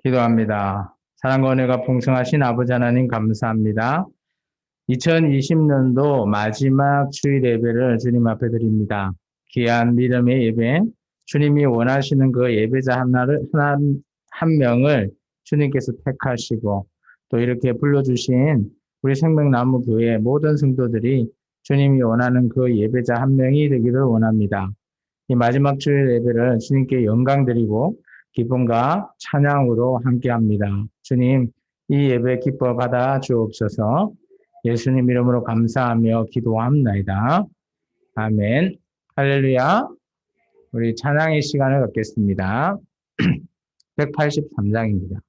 기도합니다. 사랑과 은혜가 풍성하신 아버지 하나님 감사합니다. 2020년도 마지막 주일 예배를 주님 앞에 드립니다. 귀한 믿음의 예배, 주님이 원하시는 그 예배자 한 명을 주님께서 택하시고 또 이렇게 불러주신 우리 생명나무 교회 모든 성도들이 주님이 원하는 그 예배자 한 명이 되기를 원합니다. 이 마지막 주일 예배를 주님께 영광 드리고 기쁨과 찬양으로 함께합니다. 주님, 이 예배 기뻐 받아 주옵소서. 예수님 이름으로 감사하며 기도합나이다. 아멘. 할렐루야. 우리 찬양의 시간을 갖겠습니다. 183장입니다.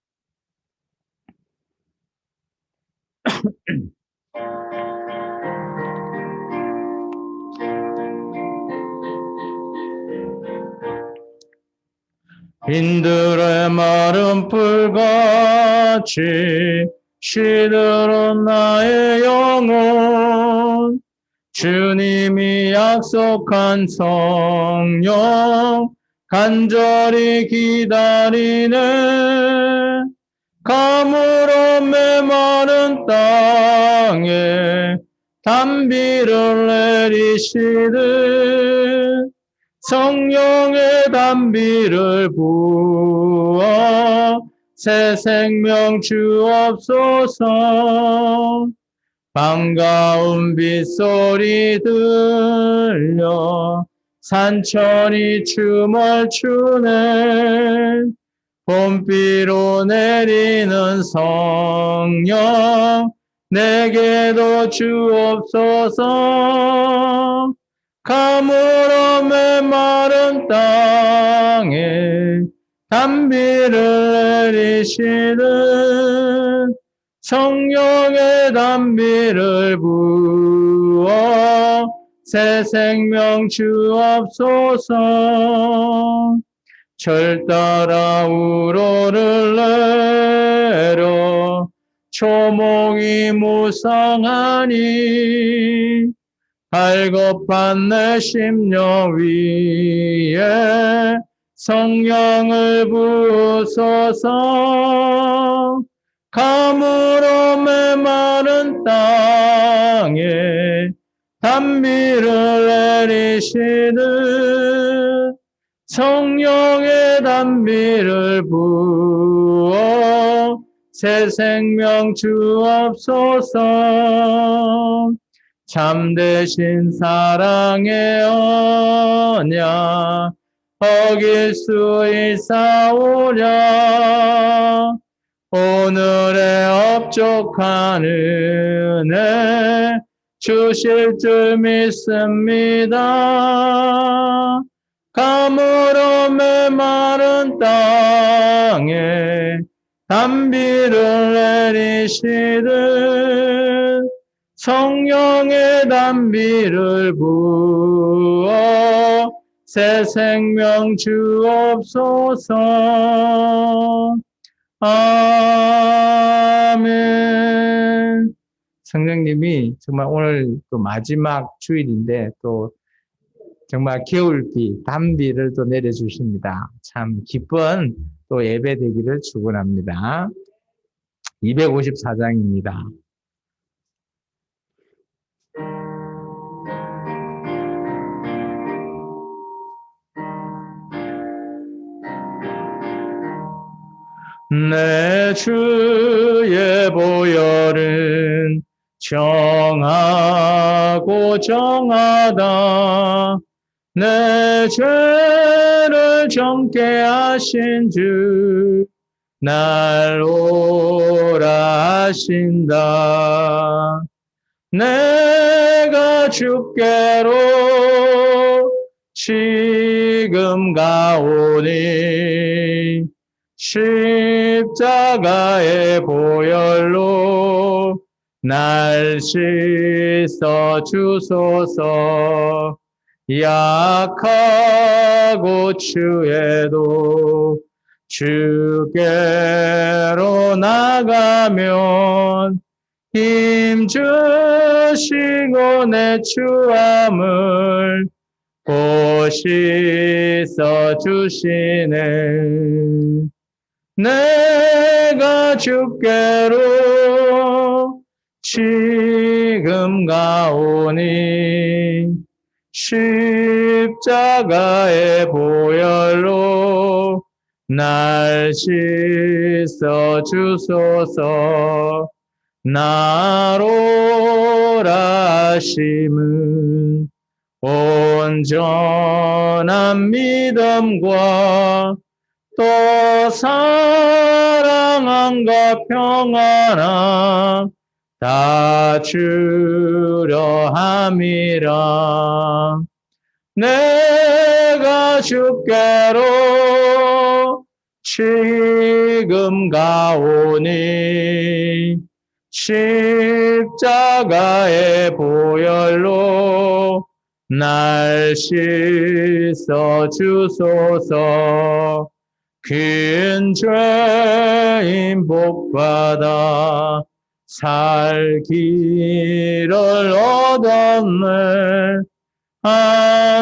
빈들의 마른 풀같이 시들은 나의 영혼 주님이 약속한 성령 간절히 기다리네 가물어 메마른 땅에 단비를 내리시듯 성령의 단비를 부어 새 생명 주옵소서 반가운 빗소리 들려 산천이 춤을 추네 봄비로 내리는 성령 내게도 주옵소서 가물어 메마른 땅에 단비를 내리시듯 성령의 단비를 부어 새 생명 주옵소서 철 따라 우로를 내려 초목이 무성하니 갈급한 내 심령 위에 성령을 부으소서 가물어 메마른 땅에 단비를 내리시듯 성령의 단비를 부어 새 생명 주옵소서 참되신 사랑의 언약 어길 수 있사오랴 오늘의 업족한 은혜 주실 줄 믿습니다 가물어 메마른 땅에 단비를 내리시듯 성령의 단비를 부어 새 생명 주옵소서 아멘. 성령님이 정말 오늘 또 마지막 주일인데 또 정말 겨울비, 단비를 또 내려주십니다. 참 기쁜 또 예배 되기를 축원합니다. 254장입니다. 내 주의 보혈은 정하고 정하다 내 죄를 정케 하신 주 날 오라 하신다 내가 주께로 지금 가오니 십자가의 보혈로 날 씻어 주소서 약하고 추해도 주께로 나가면 힘 주시고 내 추함을 보시서 주시네 내 주께로 지금 가오니 십자가의 보혈로 날 씻어 주소서. 나로라 심은 온전한 믿음과 또 사랑함과 평안함 다 주려 함이라. 내가 주께로 지금 가오니 십자가의 보혈로 날 씻어 주소서. 큰 죄인 복받아 살 길을 얻었네.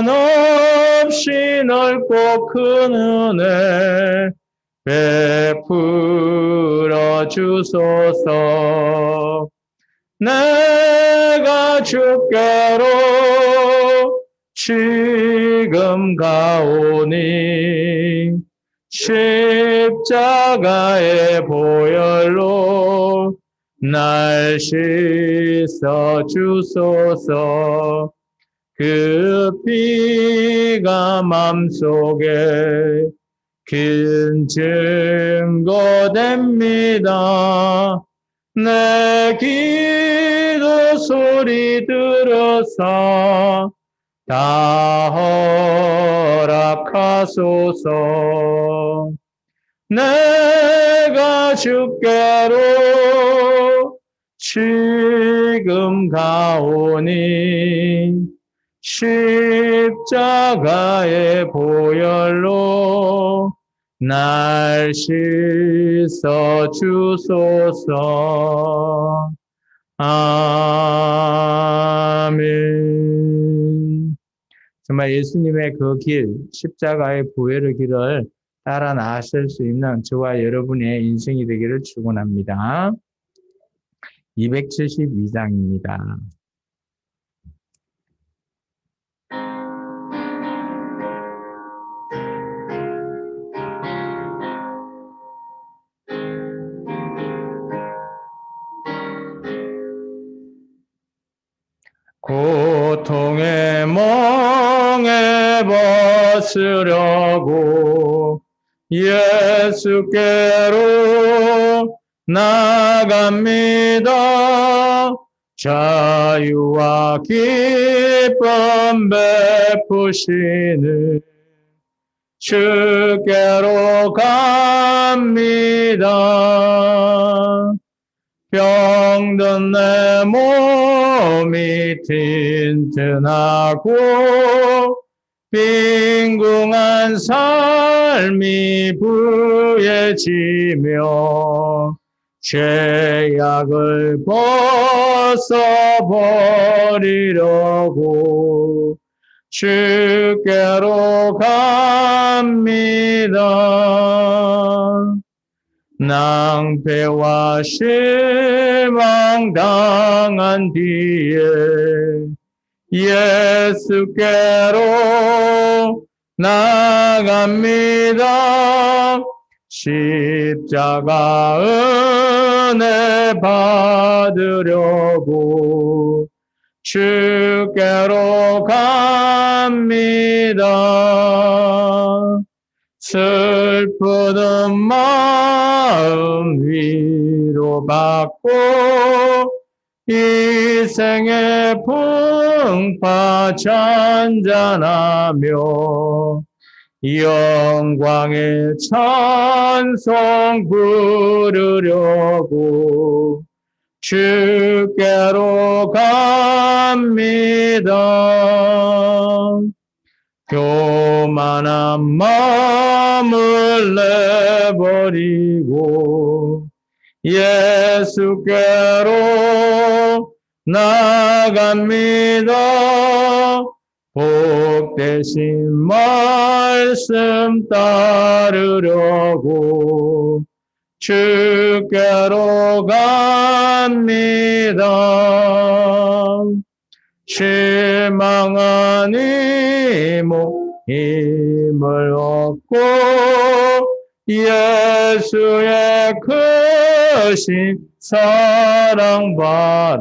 한없이 넓고 큰 은혜 베풀어 주소서. 내가 주께로 지금 가오니 십자가의 보혈로 날 씻어 주소서. 그 피가 맘속에 큰 증거됩니다. 내 기도 소리 들어서 다 허락하소서. 내가 주께로 지금 가오니 십자가의 보혈로 날 씻어 주소서. 아멘. 정말 예수님의 그 길, 십자가의 보혈의 길을 따라 나아설 수 있는 저와 여러분의 인생이 되기를 축원합니다. 272장입니다. 고통의 멍에 벗으려고 예수께로 나갑니다. 자유와 기쁨 베푸시는 주께로 갑니다. 병든 내 몸이 튼튼하고 빈궁한 삶이 부해지며 죄악을 벗어버리려고 주께로 갑니다. 낭패와 실망 당한 뒤에 예수께로 나갑니다. 십자가 은혜 받으려고 주께로 갑니다. 슬프던 마음 위로받고 이 생의 풍파 잔잔하며 영광의 찬송 부르려고 주께로 갑니다. 교만한 마음을 내버리고 예수께로 나갑니다. 복되신 말씀 따르려고 주께로 갑니다. 실망하니 힘을 얻고 예수의 크신 사랑받아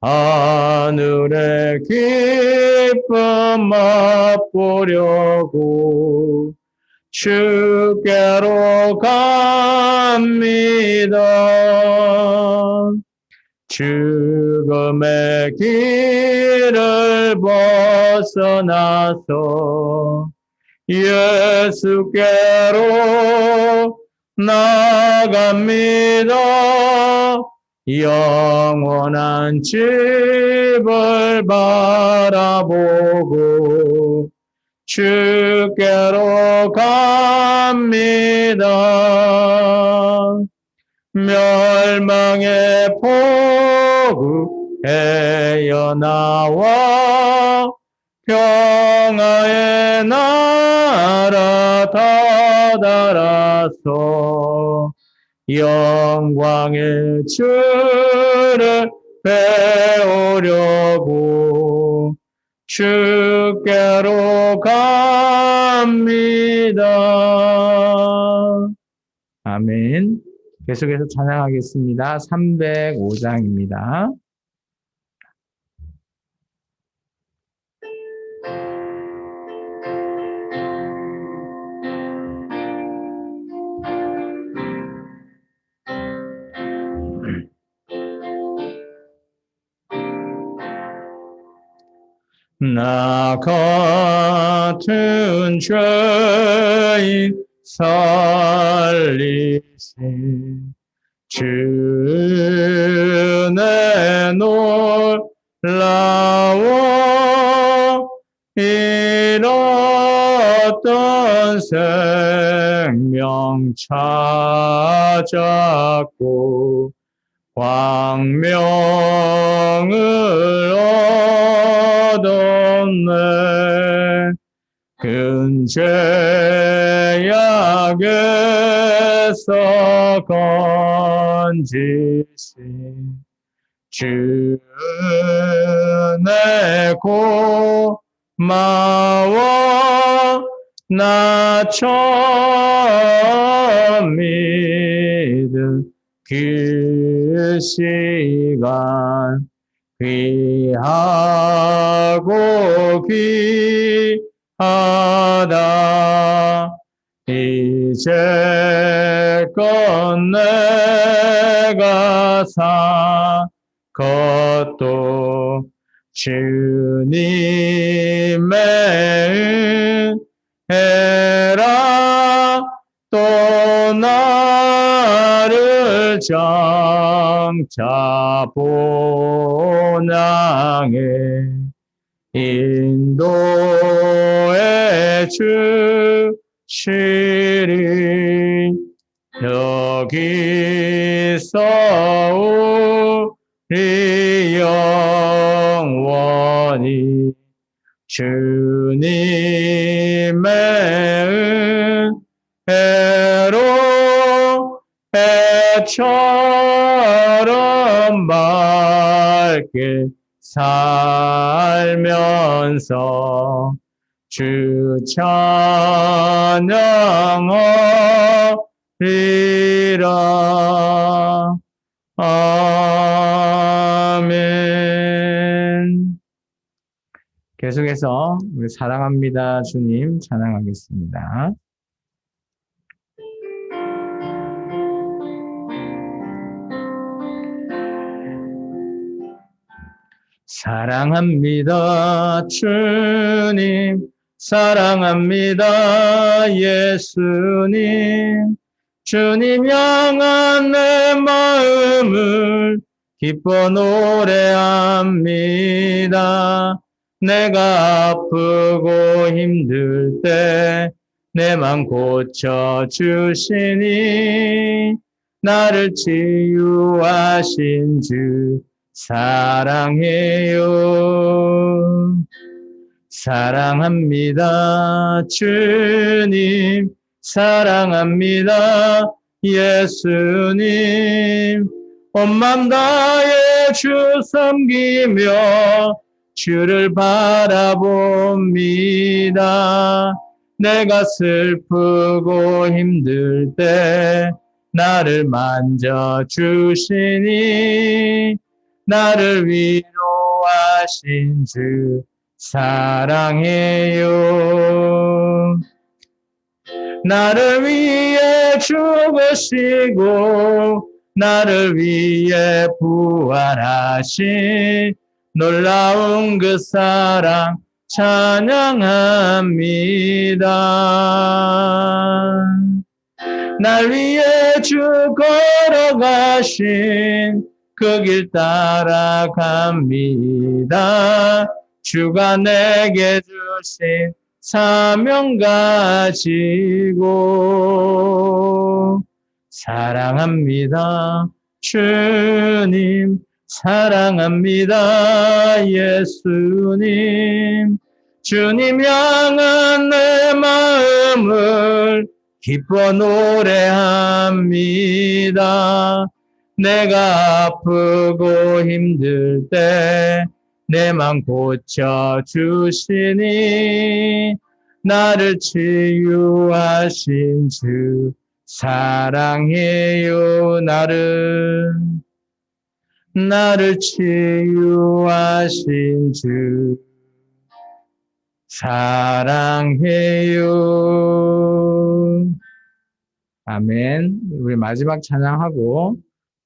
하늘의 기쁨 맛보려고 주께로 갑니다. 죽음의 길을 벗어나서 예수께로 나갑니다. 영원한 집을 바라보고 주께로 갑니다. 멸망의 포구에여 나와 평화의 나라 다다라서 영광의 주를 배우려고 주께로 갑니다. 아멘. 계속해서 찬양하겠습니다. 305장입니다. 나 같은 죄인 살리신 주의 놀라워 잃었던 생명 찾았고 광명을 얻었네. 큰 죄악에서 건지신 주의 고마워 나 처음 믿은 그 시간 귀하고 귀하다. 이제껏 내가 산 것도 주님의 은혜라. 또 나를 장차 본향에 인도해 주시리. 여기서 우리 영원히 주님의 은혜로 해처럼 밝게 살면서 주 찬양하리라. 아멘. 계속해서 우리 사랑합니다 주님 찬양하겠습니다. 사랑합니다 주님, 사랑합니다 예수님. 주님 향한 내 마음을 기뻐 노래합니다. 내가 아프고 힘들 때 내 맘 고쳐주시니 나를 치유하신 주 사랑해요. 사랑합니다 주님, 사랑합니다 예수님 온 맘 다해 주 섬기며 주를 바라봅니다. 내가 슬프고 힘들 때 나를 만져주시니 나를 위로하신 주 사랑해요. 나를 위해 죽으시고 나를 위해 부활하신 놀라운 그 사랑 찬양합니다. 날 위해 주 걸어가신 그 길 따라갑니다. 주가 내게 주신 사명 가지고 사랑합니다. 주님 사랑합니다. 예수님 주님 향한 내 마음을 기뻐 노래합니다. 내가 아프고 힘들 때 내 맘 고쳐주시니 나를 치유하신 주 사랑해요. 나를 치유하신 주 사랑해요. 아멘. 우리 마지막 찬양하고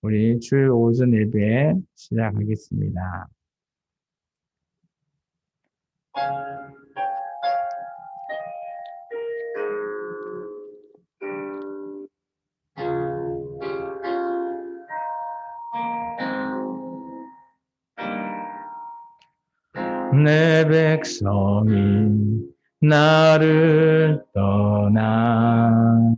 우리 주일 오전 예배 시작하겠습니다. 내 백성이 나를 떠나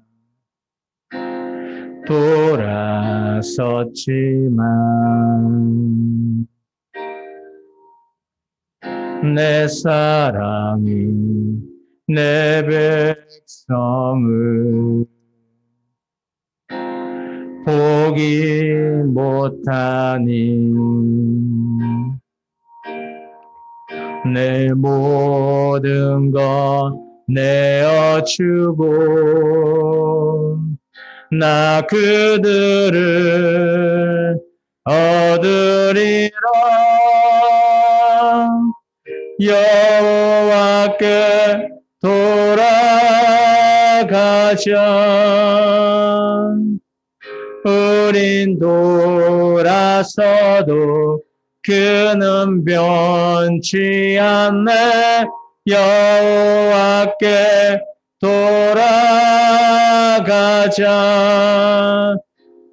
돌아섰지만 내 사랑이 내 백성을 포기 못하니 내 모든 것 내어주고 나 그들을 얻으리라. 여호와께 돌아가자. 우린 돌아서도 그는 변치 않네. 여호와께 돌아가자.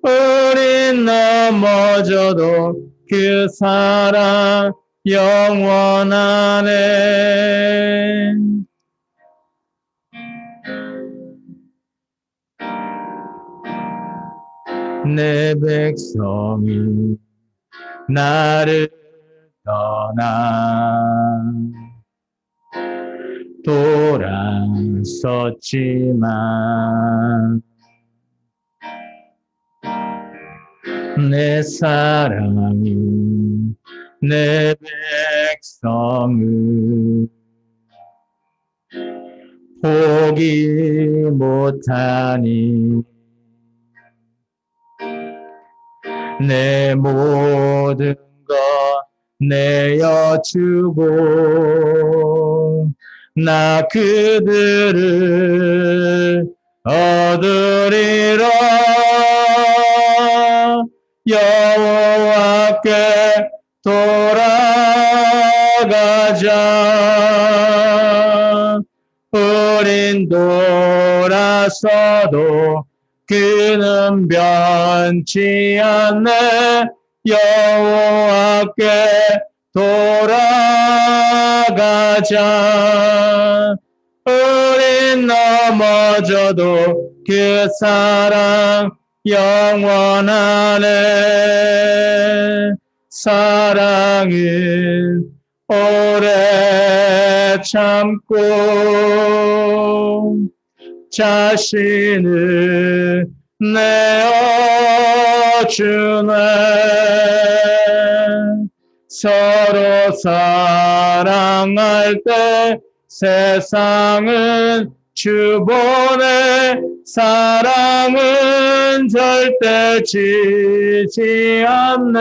우린 넘어져도 그 사랑 영원하네. 내 백성이 나를 떠나 돌아섰지만 내 사랑이 내 백성을 포기 못하니 내 모든 것 내어주고 나 그들을 얻으리라. 여호와께 돌아가자. 우린 돌아서도 그는 변치 않네. 여호와께 돌아가자. 우린 넘어져도 그 사랑 영원하네. 사랑은 오래 참고 자신을 내어 주네. 서로 사랑할 때 세상은 주보내. 사랑은 절대 지지 않네.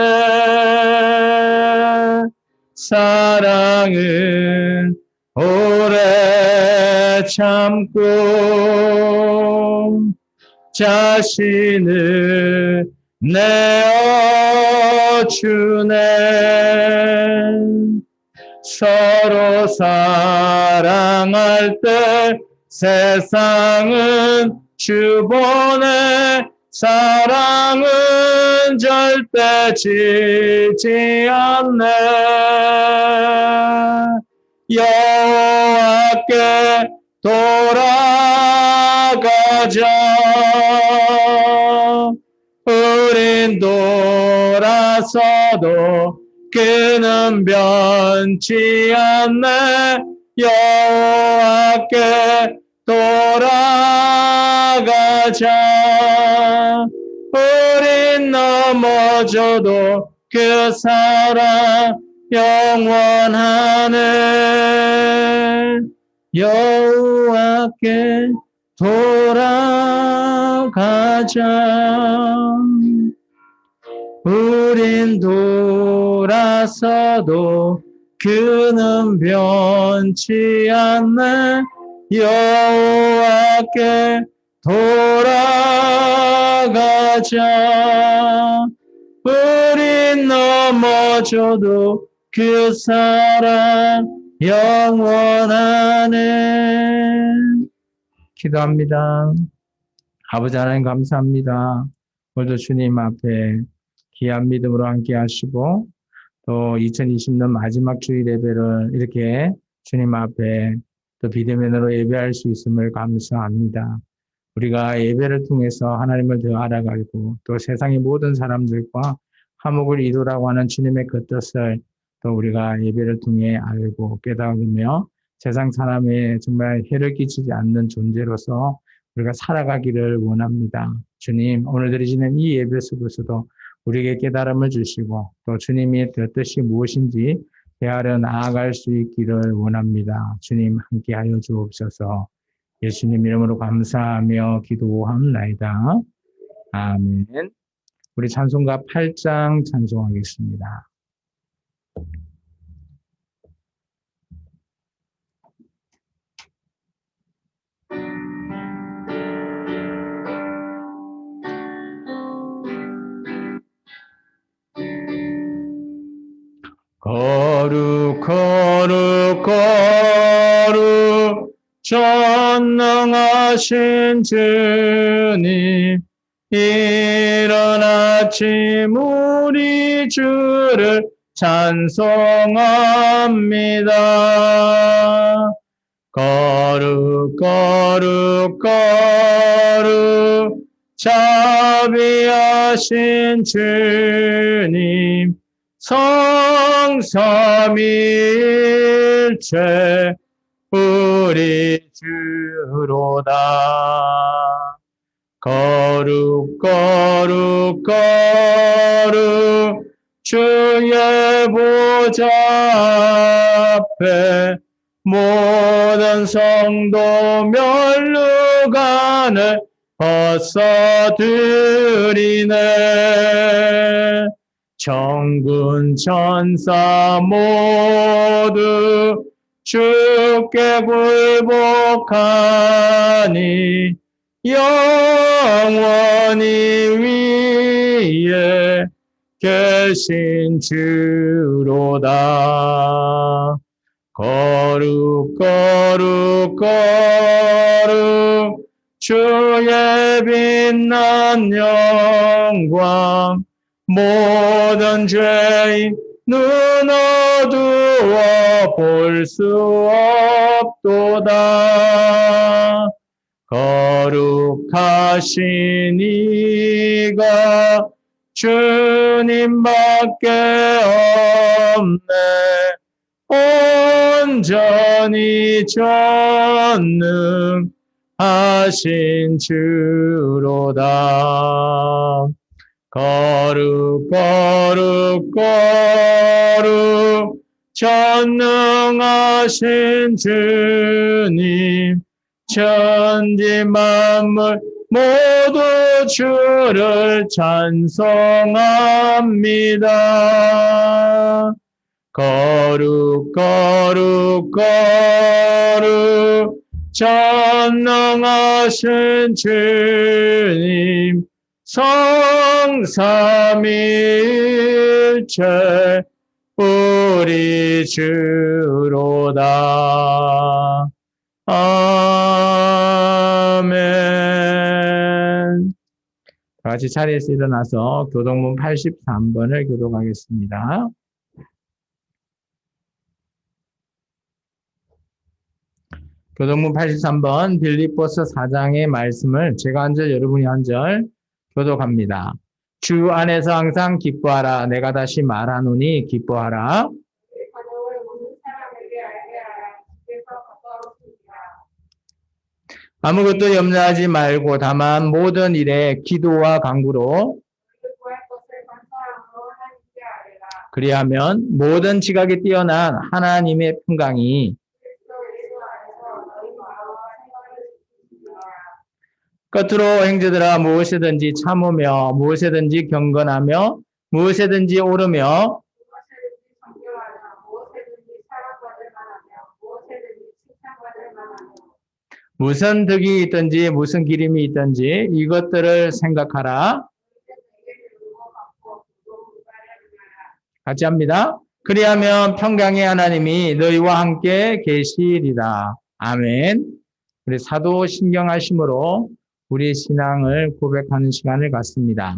사랑은 오래 참고 자신을 내어주네. 서로 사랑할 때 세상은 주보내. 사랑은 절대 지지 않네. 여호와께 돌아가자. 우린 돌아서도 그는 변치 않네. 여호와께 돌아가자. 우린 넘어져도 그 사랑 영원하네. 여호와께 돌아가자. 우린 돌아서도 그는 변치 않네. 여호와께 돌아가자. 우린 넘어져도 그 사랑 영원하네. 기도합니다. 아버지 하나님 감사합니다. 오늘도 주님 앞에 귀한 믿음으로 함께 하시고 또 2020년 마지막 주일 예배를 이렇게 주님 앞에 또 비대면으로 예배할 수 있음을 감사합니다. 우리가 예배를 통해서 하나님을 더 알아가고 또 세상의 모든 사람들과 화목을 이루라고 하는 주님의 그 뜻을 또 우리가 예배를 통해 알고 깨달으며 세상 사람에 정말 해를 끼치지 않는 존재로서 우리가 살아가기를 원합니다. 주님, 오늘 드리시는 이 예배 속에서도 우리에게 깨달음을 주시고 또 주님의 뜻이 무엇인지 대하려 나아갈 수 있기를 원합니다. 주님 함께하여 주옵소서. 예수님 이름으로 감사하며 기도합나이다. 아멘. 우리 찬송가 8장 찬송하겠습니다. 거룩 거룩 거룩 전능하신 주님, 이른 아침 우리 주를 찬송합니다. 거룩 거룩 거룩 자비하신 주님, 성삼위일체 우리 주로다. 거룩 거룩 거룩 주의 보좌 앞에 모든 성도 면류관을 벗어드리네. 천군 천사 모두 주께 굴복하니 영원히 위에 계신 주로다. 거룩 거룩 거룩 주의 빛난 영광, 모든 죄인 눈 어두워 볼 수 없도다. 거룩하신 이가 주님밖에 없네. 온전히 전능 하신 주로다. 거룩 거룩 거룩 전능하신 주님 천지 만물 모두 주를 찬송합니다. 거룩 거룩 거룩 전능하신 주님 성삼일체 우리 주로다. 아멘. 다 같이 자리에서 일어나서 교동문 83번을 교독하겠습니다. 교동문 83번 빌립보서 4장의 말씀을 제가 한 절 여러분이 한 절 교독합니다. 주 안에서 항상 기뻐하라. 내가 다시 말하노니 기뻐하라. 아무것도 염려하지 말고 다만 모든 일에 기도와 간구로 그리하면 모든 지각에 뛰어난 하나님의 평강이 겉으로 행제들아 무엇이든지 참으며 무엇이든지 경건하며 무엇이든지 오르며 무슨 덕이 있든지 무슨 기림이 있든지 이것들을 생각하라. 같이 합니다. 그리하면 평강의 하나님이 너희와 함께 계시리라. 아멘. 우리 사도 신경하심으로 우리 신앙을 고백하는 시간을 갖습니다.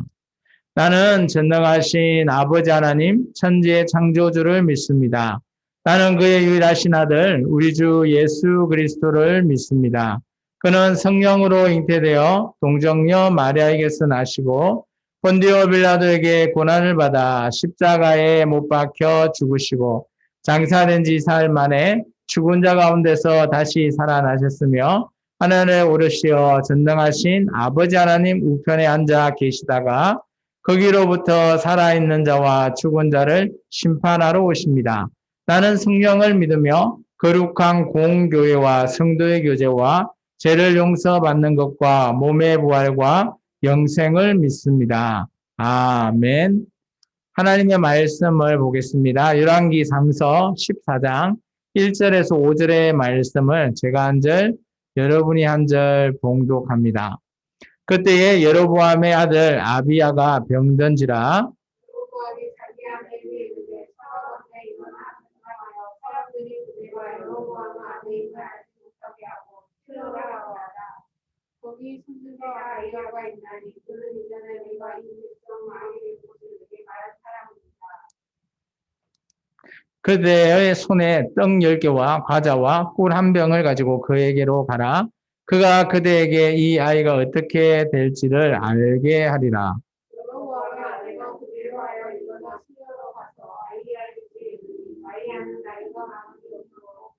나는 전능하신 아버지 하나님 천지의 창조주를 믿습니다. 나는 그의 유일하신 아들 우리 주 예수 그리스도를 믿습니다. 그는 성령으로 잉태되어 동정녀 마리아에게서 나시고 본디오 빌라도에게 고난을 받아 십자가에 못 박혀 죽으시고 장사된 지 사흘 만에 죽은 자 가운데서 다시 살아나셨으며 하늘에 오르시어 전능하신 아버지 하나님 우편에 앉아 계시다가 거기로부터 살아있는 자와 죽은 자를 심판하러 오십니다. 나는 성령을 믿으며 거룩한 공교회와 성도의 교제와 죄를 용서받는 것과 몸의 부활과 영생을 믿습니다. 아멘. 하나님의 말씀을 보겠습니다. 열왕기상서 14장 1절에서 5절의 말씀을 제가 한 절, 여러분이 한 절 봉독합니다. 그때에 여로보암의 아들 아비야가 병든지라 거기 손주가 아이야가 있나니 그는 이전에 내가 이 백성 아이의 곳을 내게 말한 사람입니다. 그대의 손에 떡 10개와 과자와 꿀 한 병을 가지고 그에게로 가라. 그가 그대에게 이 아이가 어떻게 될지를 알게 하리라. 여로보암아 내가 그대로 하여 일어나 시내로 가서 아이야의 집에 이르니 아이야는 나이가 많은 것으로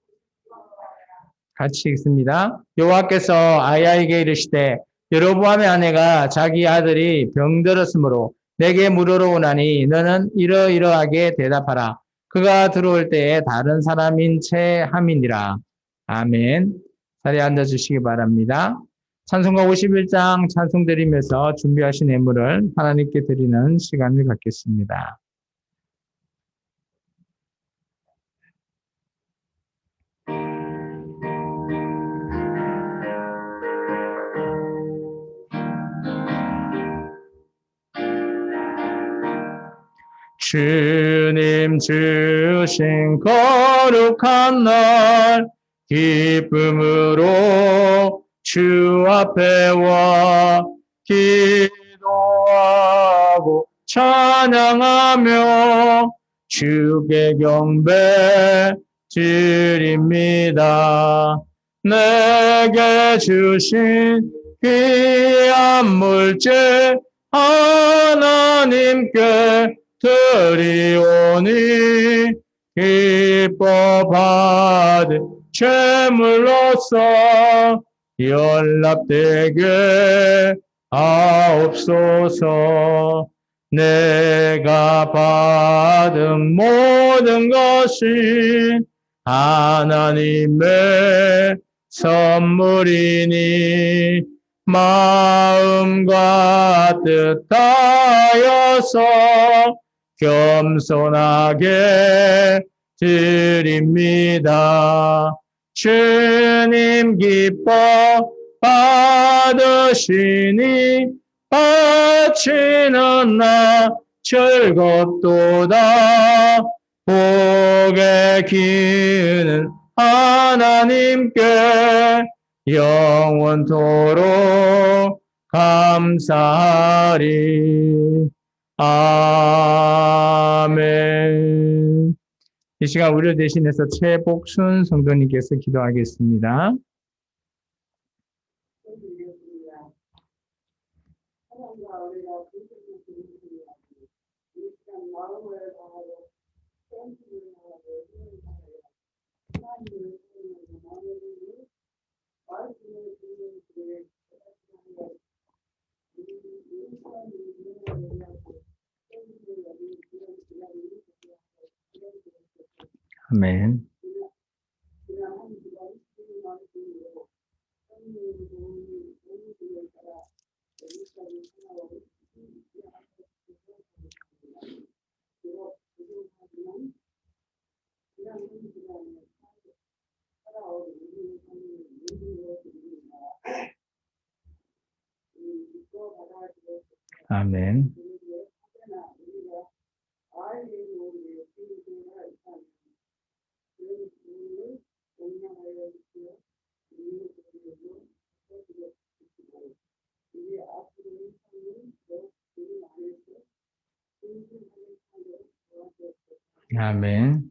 같이 읽습니다. 여호와께서 아이야에게 이르시되 여로보암의 아내가 자기 아들이 병들었으므로 내게 물으러 오나니 너는 이러이러하게 대답하라. 그가 들어올 때에 다른 사람인 채 함이니라. 아멘. 자리에 앉아주시기 바랍니다. 찬송가 51장 찬송 드리면서 준비하신 예물을 하나님께 드리는 시간을 갖겠습니다. 주님 주신 거룩한 날 기쁨으로 주 앞에 와 기도하고 찬양하며 주께 경배 드립니다. 내게 주신 귀한 물질 하나님께 드리오니 기뻐 받은 제물로서 연락되게 하옵소서. 내가 받은 모든 것이 하나님의 선물이니 마음과 뜻하여서 겸손하게 드립니다. 주님 기뻐 받으시니 바치는 나 즐겁도다. 복의 기는 하나님께 영원토록 감사하리. 아멘. 이 시간 우리를 대신해서 최복순 성도님께서 기도하겠습니다. 아멘. 아멘. 아멘.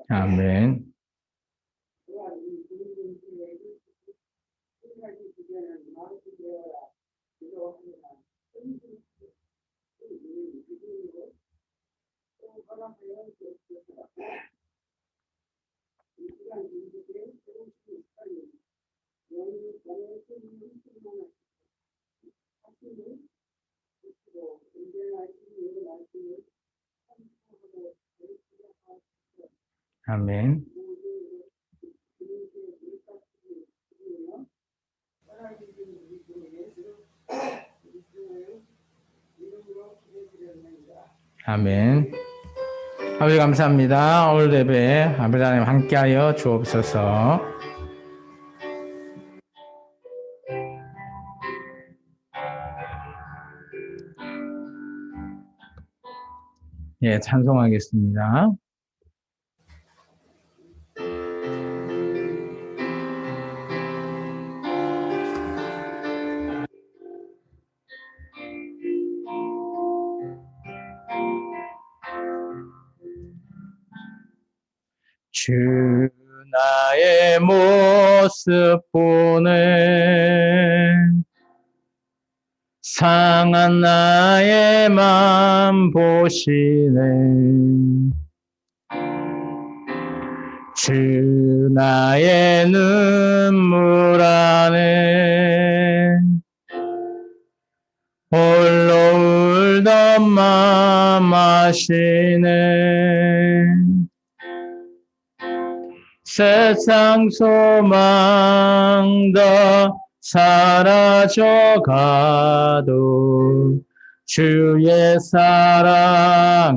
아멘. 아멘. 아멘. 아버지 감사합니다. 오늘 예배 아버지 하나님 함께하여 주옵소서. 예, 찬송하겠습니다. 주 나의 모습 보네 상한 나의 맘 보시네 주 나의 눈물 안에 홀로 울던 맘 아시네 세상 소망 다 사라져가도 주의 사랑은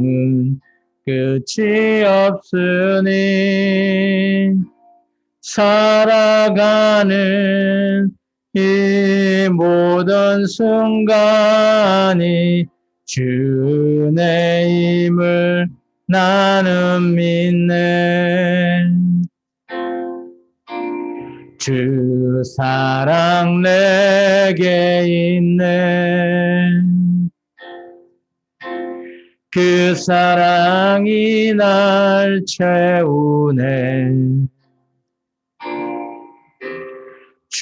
끝이 없으니 살아가는 이 모든 순간이 주의 힘을 나는 믿네 주 사랑 내게 있네 그 사랑이 날 채우네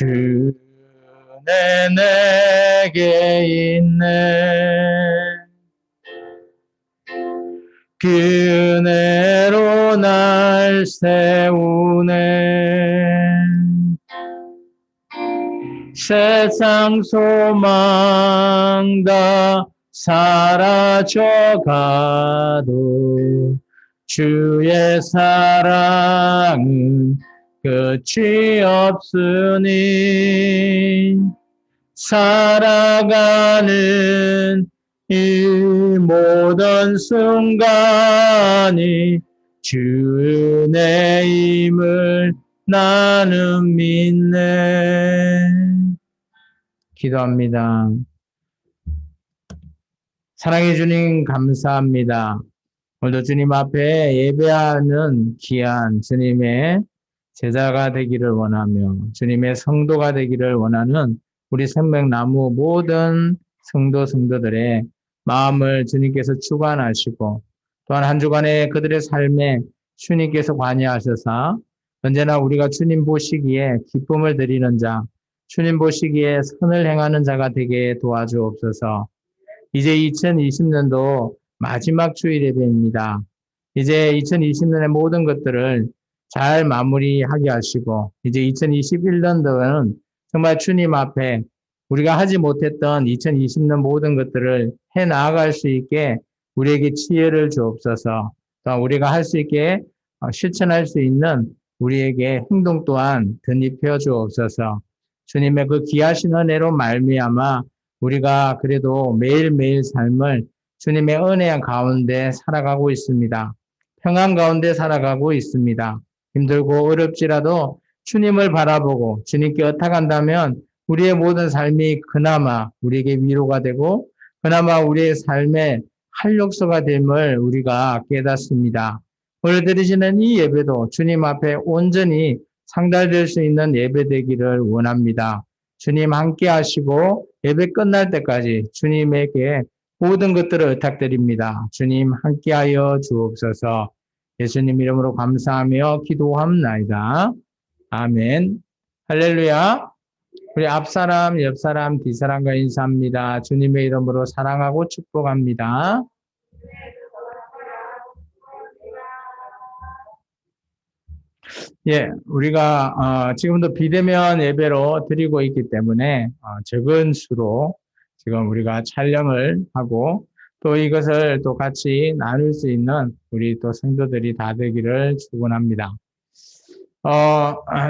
주내 내게 있네. 그 은혜로 날 세우네. 세상 소망 다 사라져가도 주의 사랑은 끝이 없으니 살아가는 이 모든 순간이 주 은혜임을 나는 믿네. 기도합니다. 사랑해 주님 감사합니다. 오늘도 주님 앞에 예배하는 귀한 주님의 제자가 되기를 원하며 주님의 성도가 되기를 원하는 우리 생명나무 모든 성도들의 마음을 주님께서 주관하시고 또한 한 주간에 그들의 삶에 주님께서 관여하셔서 언제나 우리가 주님 보시기에 기쁨을 드리는 자, 주님 보시기에 선을 행하는 자가 되게 도와주옵소서. 이제 2020년도 마지막 주일 예배입니다. 이제 2020년의 모든 것들을 잘 마무리하게 하시고 이제 2021년도는 정말 주님 앞에 우리가 하지 못했던 2020년 모든 것들을 해 나아갈 수 있게 우리에게 지혜를 주옵소서. 또 우리가 할 수 있게 실천할 수 있는 우리에게 행동 또한 덧입혀 주옵소서. 주님의 그 귀하신 은혜로 말미암아 우리가 그래도 매일매일 삶을 주님의 은혜 가운데 살아가고 있습니다. 평안 가운데 살아가고 있습니다. 힘들고 어렵지라도 주님을 바라보고 주님께 의탁한다면 우리의 모든 삶이 그나마 우리에게 위로가 되고 그나마 우리의 삶의 활력소가 됨을 우리가 깨닫습니다. 오늘 드리시는 이 예배도 주님 앞에 온전히 상달될 수 있는 예배 되기를 원합니다. 주님 함께 하시고 예배 끝날 때까지 주님에게 모든 것들을 의탁드립니다. 주님 함께하여 주옵소서. 예수님 이름으로 감사하며 기도합나이다. 아멘. 할렐루야. 우리 앞사람, 옆사람, 뒷사람과 인사합니다. 주님의 이름으로 사랑하고 축복합니다. 예, 우리가 지금도 비대면 예배로 드리고 있기 때문에 적은 수로 지금 우리가 촬영을 하고 또 이것을 또 같이 나눌 수 있는 우리 또 성도들이 다 되기를 축원합니다.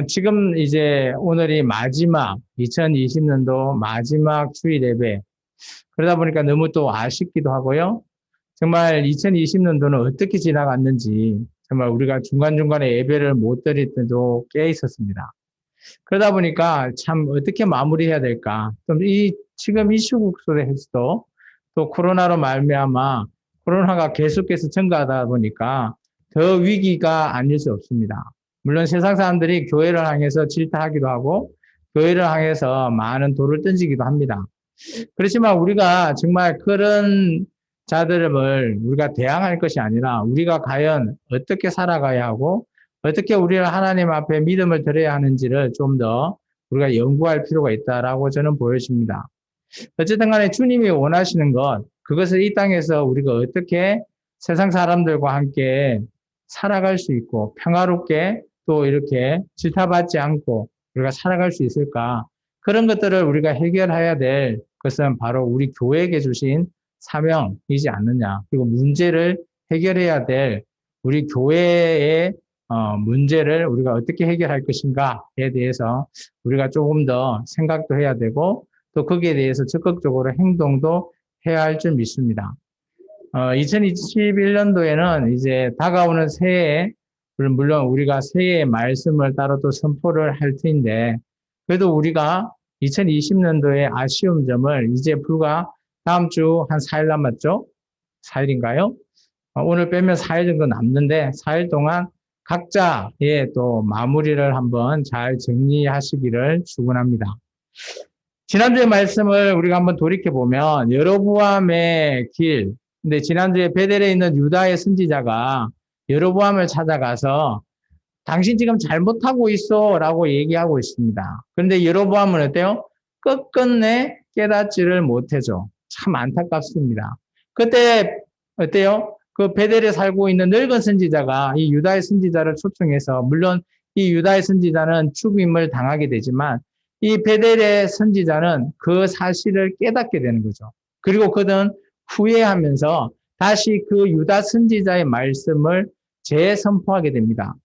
지금 이제 오늘이 마지막 2020년도 마지막 주일 예배. 그러다 보니까 너무 또 아쉽기도 하고요. 정말 2020년도는 어떻게 지나갔는지 정말 우리가 중간중간에 예배를 못 드릴 때도 꽤 있었습니다. 그러다 보니까 참 어떻게 마무리해야 될까? 지금 이 시국 속에서도 또 코로나로 말미암아 코로나가 계속해서 증가하다 보니까 더 위기가 아닐 수 없습니다. 물론 세상 사람들이 교회를 향해서 질타하기도 하고 교회를 향해서 많은 돌을 던지기도 합니다. 그렇지만 우리가 정말 그런 자들을 우리가 대항할 것이 아니라 우리가 과연 어떻게 살아가야 하고 어떻게 우리가 하나님 앞에 믿음을 드려야 하는지를 좀 더 우리가 연구할 필요가 있다라고 저는 보여집니다. 어쨌든 간에 주님이 원하시는 것, 그것을 이 땅에서 우리가 어떻게 세상 사람들과 함께 살아갈 수 있고 평화롭게 또 이렇게 질타받지 않고 우리가 살아갈 수 있을까? 그런 것들을 우리가 해결해야 될 것은 바로 우리 교회에게 주신 사명이지 않느냐. 그리고 문제를 해결해야 될 우리 교회의 문제를 우리가 어떻게 해결할 것인가에 대해서 우리가 조금 더 생각도 해야 되고 또 거기에 대해서 적극적으로 행동도 해야 할 줄 믿습니다. 2021년도에는 이제 다가오는 새해, 물론 우리가 새해의 말씀을 따로 또 선포를 할 텐데, 그래도 우리가 2020년도의 아쉬운 점을 이제 불과 다음 주 한 4일 남았죠? 4일인가요? 오늘 빼면 4일 정도 남는데, 4일 동안 각자의 또 마무리를 한번 잘 정리하시기를 축원합니다. 지난주의 말씀을 우리가 한번 돌이켜보면, 여로보암의 길, 근데 지난주에 베델에 있는 유다의 선지자가 여로보암을 찾아가서 당신 지금 잘못하고 있어 라고 얘기하고 있습니다. 그런데 여로보암은 어때요? 끝끝내 깨닫지를 못해줘. 참 안타깝습니다. 그때 어때요? 그 베델에 살고 있는 늙은 선지자가 이 유다의 선지자를 초청해서, 물론 이 유다의 선지자는 죽임을 당하게 되지만 이 베델의 선지자는 그 사실을 깨닫게 되는 거죠. 그리고 그는 후회하면서 다시 그 유다 선지자의 말씀을 재선포하게 됩니다.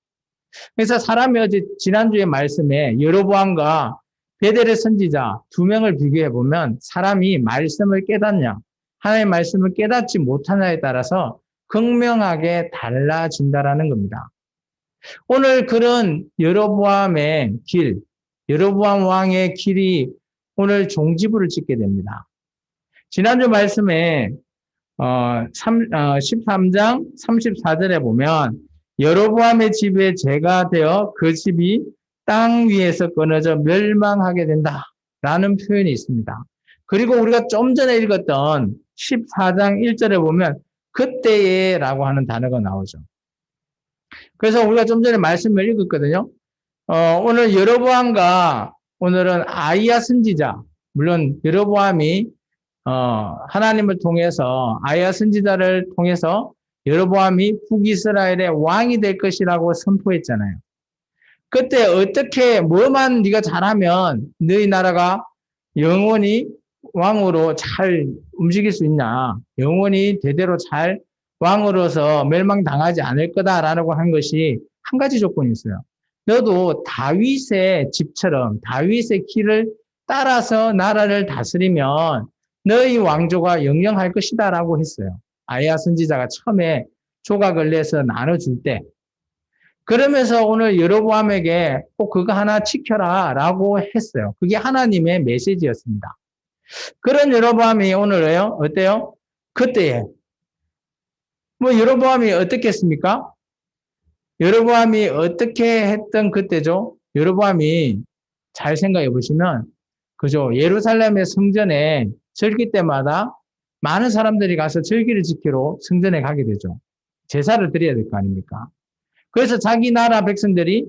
그래서 사람이 어제 지난주에 말씀에 여로보암과 베델의 선지자 두 명을 비교해 보면 사람이 말씀을 깨닫냐, 하나님의 말씀을 깨닫지 못하냐에 따라서 극명하게 달라진다라는 겁니다. 오늘 그런 여로보암의 길, 여로보암 왕의 길이 오늘 종지부를 찍게 됩니다. 지난주 말씀에 13장 34절에 보면 여로보암의 집에 죄가 되어 그 집이 땅 위에서 끊어져 멸망하게 된다라는 표현이 있습니다. 그리고 우리가 좀 전에 읽었던 14장 1절에 보면 그때에 라고 하는 단어가 나오죠. 그래서 우리가 좀 전에 말씀을 읽었거든요. 오늘 여로보암과 오늘은 아이야 선지자, 물론 여로보암이 하나님을 통해서 아이야 선지자를 통해서 여로보암이 북이스라엘의 왕이 될 것이라고 선포했잖아요. 그때 어떻게 뭐만 네가 잘하면 너희 나라가 영원히 왕으로 잘 움직일 수 있냐, 영원히 대대로 잘 왕으로서 멸망당하지 않을 거다라고 한 것이 한 가지 조건이 있어요. 너도 다윗의 집처럼 다윗의 길을 따라서 나라를 다스리면 너희 왕조가 영영할 것이다 라고 했어요. 아이야 선지자가 처음에 조각을 내서 나눠줄 때. 그러면서 오늘 여로보암에게 꼭 그거 하나 지켜라 라고 했어요. 그게 하나님의 메시지였습니다. 그런 여로보암이 오늘 왜요? 어때요? 그때에 여로보암이 어떻겠습니까? 여로보암이 어떻게 했던 그때죠? 여로보암이 잘 생각해 보시면 그죠? 예루살렘의 성전에 절기 때마다 많은 사람들이 가서 절기를 지키러 성전에 가게 되죠. 제사를 드려야 될 거 아닙니까? 그래서 자기 나라 백성들이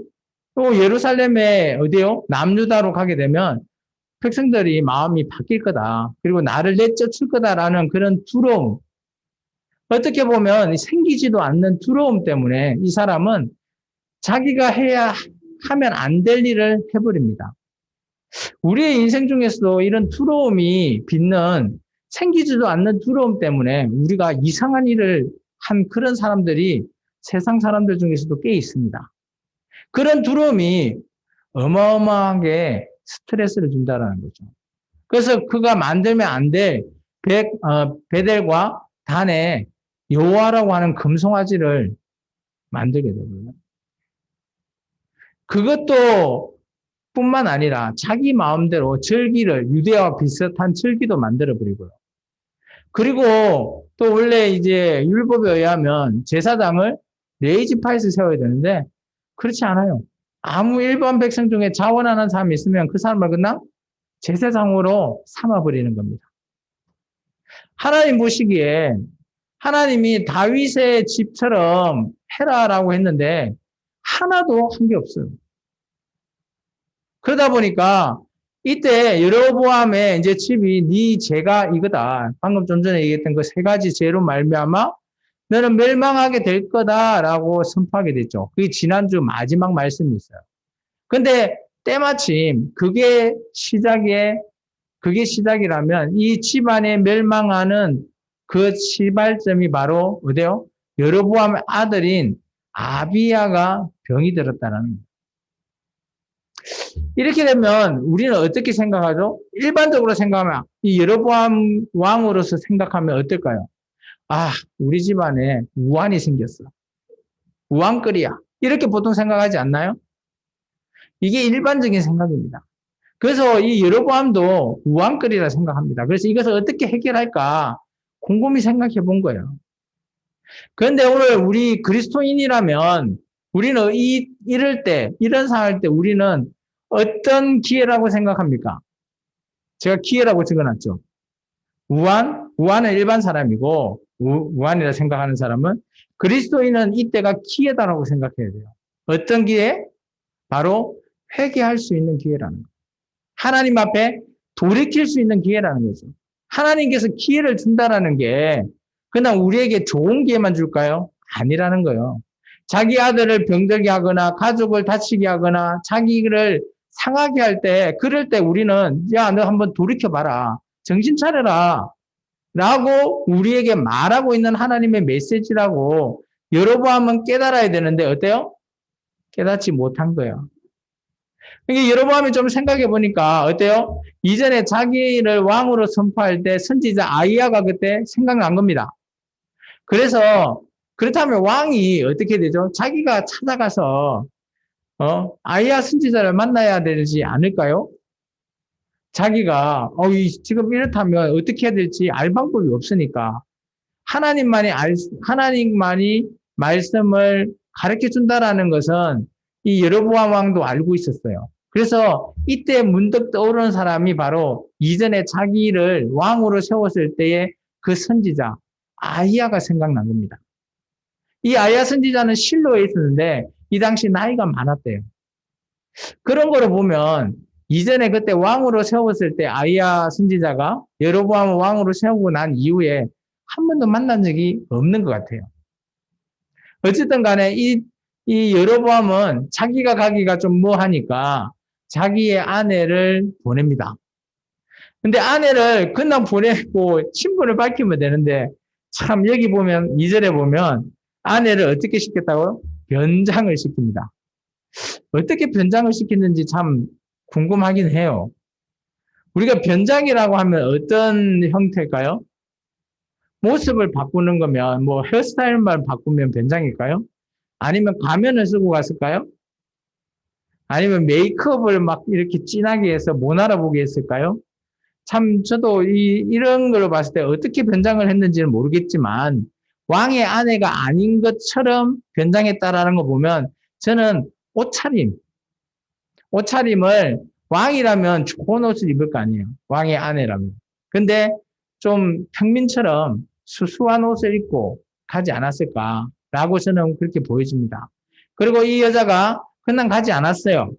또 예루살렘에 어디요? 남유다로 가게 되면 백성들이 마음이 바뀔 거다. 그리고 나를 내쫓을 거다라는 그런 두려움. 어떻게 보면 생기지도 않는 두려움 때문에 이 사람은 자기가 하면 안 될 일을 해버립니다. 우리의 인생 중에서도 이런 두려움이 빚는 생기지도 않는 두려움 때문에 우리가 이상한 일을 한 그런 사람들이 세상 사람들 중에서도 꽤 있습니다. 그런 두려움이 어마어마하게 스트레스를 준다는 거죠. 그래서 그가 만들면 안 될 베델과 단에 여호와라고 하는 금송아지를 만들게 되고요. 그것도 뿐만 아니라 자기 마음대로 절기를 유대와 비슷한 절기도 만들어버리고요. 그리고 또 원래 이제 율법에 의하면 제사장을 레이지파에서 세워야 되는데 그렇지 않아요. 아무 일반 백성 중에 자원하는 사람이 있으면 그 사람을 그냥 제사장으로 삼아버리는 겁니다. 하나님 보시기에 하나님이 다윗의 집처럼 해라라고 했는데 하나도 한 게 없어요. 그러다 보니까 이때 여로보암의 이제 집이 네 죄가 이거다. 방금 좀 전에 얘기했던 그 세 가지 죄로 말미암아 너는 멸망하게 될 거다라고 선포하게 됐죠. 그게 지난주 마지막 말씀이 있어요. 근데 때마침 그게 시작이라면 이 집안에 멸망하는 그 시발점이 바로 어디요? 여로보암의 아들인 아비야가 병이 들었다는 거예요. 이렇게 되면 우리는 어떻게 생각하죠? 일반적으로 생각하면 이 여로보암 왕으로서 생각하면 어떨까요? 아, 우리 집안에 우환이 생겼어. 우환거리야. 이렇게 보통 생각하지 않나요? 이게 일반적인 생각입니다. 그래서 이 여로보암도 우환거리라 생각합니다. 그래서 이것을 어떻게 해결할까 곰곰이 생각해 본 거예요. 그런데 오늘 우리 그리스도인이라면 우리는 이런 상황일 때 우리는 어떤 기회라고 생각합니까? 제가 기회라고 적어놨죠. 우환은 일반 사람이고 우환이라 생각하는 사람은 그리스도인은 이때가 기회다라고 생각해야 돼요. 어떤 기회? 바로 회개할 수 있는 기회라는 거예요. 하나님 앞에 돌이킬 수 있는 기회라는 거죠. 하나님께서 기회를 준다라는 게 그냥 우리에게 좋은 기회만 줄까요? 아니라는 거예요. 자기 아들을 병들게 하거나 가족을 다치게 하거나 자기를 상하게 할 때, 그럴 때 우리는 야, 너 한번 돌이켜봐라. 정신 차려라. 라고 우리에게 말하고 있는 하나님의 메시지라고 여로보암은 깨달아야 되는데 어때요? 깨닫지 못한 거예요. 이게 여로보암이 좀 생각해 보니까 어때요? 이전에 자기를 왕으로 선포할 때 선지자 아이야가 그때 생각난 겁니다. 그래서 그렇다면 왕이 어떻게 되죠? 자기가 찾아가서 아이야 선지자를 만나야 되지 않을까요? 자기가 지금 이렇다면 어떻게 해야 될지 알 방법이 없으니까 하나님만이 말씀을 가르쳐 준다라는 것은 이 여로보암 왕도 알고 있었어요. 그래서 이때 문득 떠오르는 사람이 바로 이전에 자기를 왕으로 세웠을 때의 그 선지자 아이야가 생각난 겁니다. 이 아이야 선지자는 실로에 있었는데 이 당시 나이가 많았대요. 그런 거를 보면 이전에 그때 왕으로 세웠을 때 아이야 선지자가 여로보암을 왕으로 세우고 난 이후에 한 번도 만난 적이 없는 것 같아요. 어쨌든 간에 이 여로보암은 자기가 가기가 좀 뭐하니까 자기의 아내를 보냅니다. 근데 아내를 그냥 보내고 친분을 밝히면 되는데 참 여기 보면 2절에 보면 아내를 어떻게 시켰다고요? 변장을 시킵니다. 어떻게 변장을 시키는지 참 궁금하긴 해요. 우리가 변장이라고 하면 어떤 형태일까요? 모습을 바꾸는 거면 뭐 헤어스타일만 바꾸면 변장일까요? 아니면 가면을 쓰고 갔을까요? 아니면 메이크업을 막 이렇게 진하게 해서 못 알아보게 했을까요? 참 저도 이런 걸 봤을 때 어떻게 변장을 했는지는 모르겠지만 왕의 아내가 아닌 것처럼 변장했다라는 거 보면 저는 옷차림을 왕이라면 좋은 옷을 입을 거 아니에요. 왕의 아내라면. 근데 좀 평민처럼 수수한 옷을 입고 가지 않았을까라고 저는 그렇게 보여집니다. 그리고 이 여자가 그냥 가지 않았어요.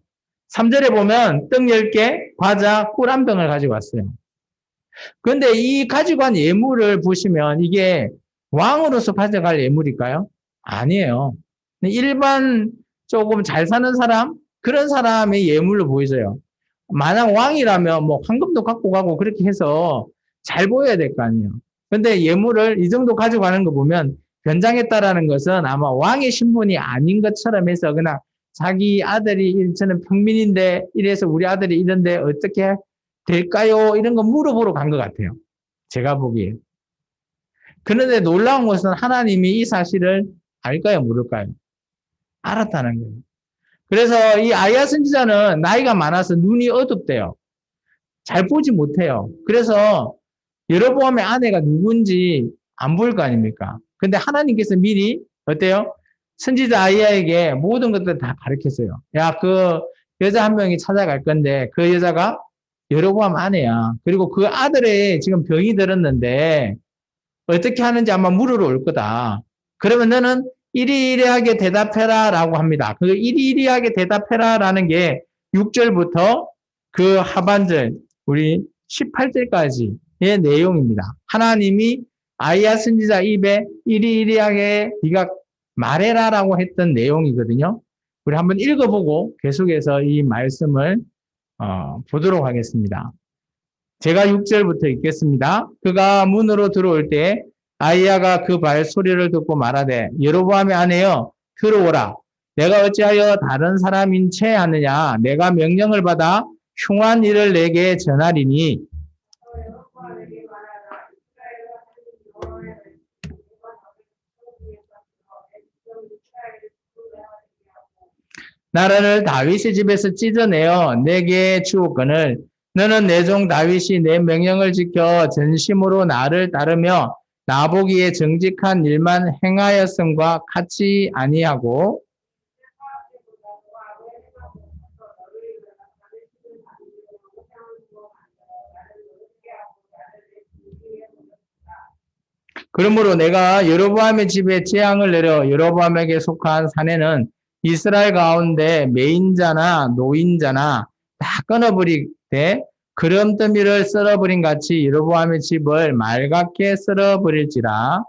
3절에 보면 떡 10개, 과자, 꿀 한 병을 가지고 왔어요. 그런데 이 가지고 간 예물을 보시면 이게 왕으로서 가져갈 예물일까요? 아니에요. 일반 조금 잘 사는 사람? 그런 사람의 예물로 보이져요. 만약 왕이라면 뭐 황금도 갖고 가고 그렇게 해서 잘 보여야 될 거 아니에요. 근데 예물을 이 정도 가져가는 거 보면 변장했다라는 것은 아마 왕의 신분이 아닌 것처럼 해서 그냥 자기 아들이 저는 평민인데 이래서 우리 아들이 이런데 어떻게 될까요? 이런 거 물어보러 간 것 같아요. 제가 보기에. 그런데 놀라운 것은 하나님이 이 사실을 알까요? 모를까요? 알았다는 거예요. 그래서 이 아이야 선지자는 나이가 많아서 눈이 어둡대요. 잘 보지 못해요. 그래서 여로보암의 아내가 누군지 안 보일 거 아닙니까? 근데 하나님께서 미리 어때요? 선지자 아이야에게 모든 것들을 다 가르쳤어요. 야, 그 여자 한 명이 찾아갈 건데 그 여자가 여로보암 아내야. 그리고 그 아들의 지금 병이 들었는데 어떻게 하는지 아마 물으러 올 거다. 그러면 너는 이리이리하게 대답해라 라고 합니다. 그 이리이리하게 대답해라 라는 게 6절부터 그 하반절 우리 18절까지의 내용입니다. 하나님이 아이야 선지자 입에 이리이리하게 네가 말해라 라고 했던 내용이거든요. 우리 한번 읽어보고 계속해서 이 말씀을 보도록 하겠습니다. 제가 6절부터 읽겠습니다. 그가 문으로 들어올 때 아이야가 그 발소리를 듣고 말하되 여로보암의 아내여 들어오라. 내가 어찌하여 다른 사람인 채 하느냐. 내가 명령을 받아 흉한 일을 내게 전하리니 나라를 다윗의 집에서 찢어내어 내게 주었거늘 너는 내 종 다윗이 내 명령을 지켜 전심으로 나를 따르며 나보기에 정직한 일만 행하였음과 같이 아니하고 그러므로 내가 여로보암의 집에 재앙을 내려 여로보암에게 속한 사내는 이스라엘 가운데 매인자나 노인자나 다 끊어버릴 때 그름더미를 썰어버린 같이 여로보암의 집을 맑게 썰어버릴지라.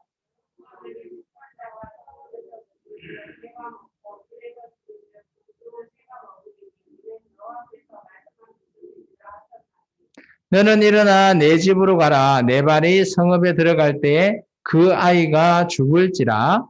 너는 일어나 내 집으로 가라. 내 발이 성읍에 들어갈 때에 그 아이가 죽을지라.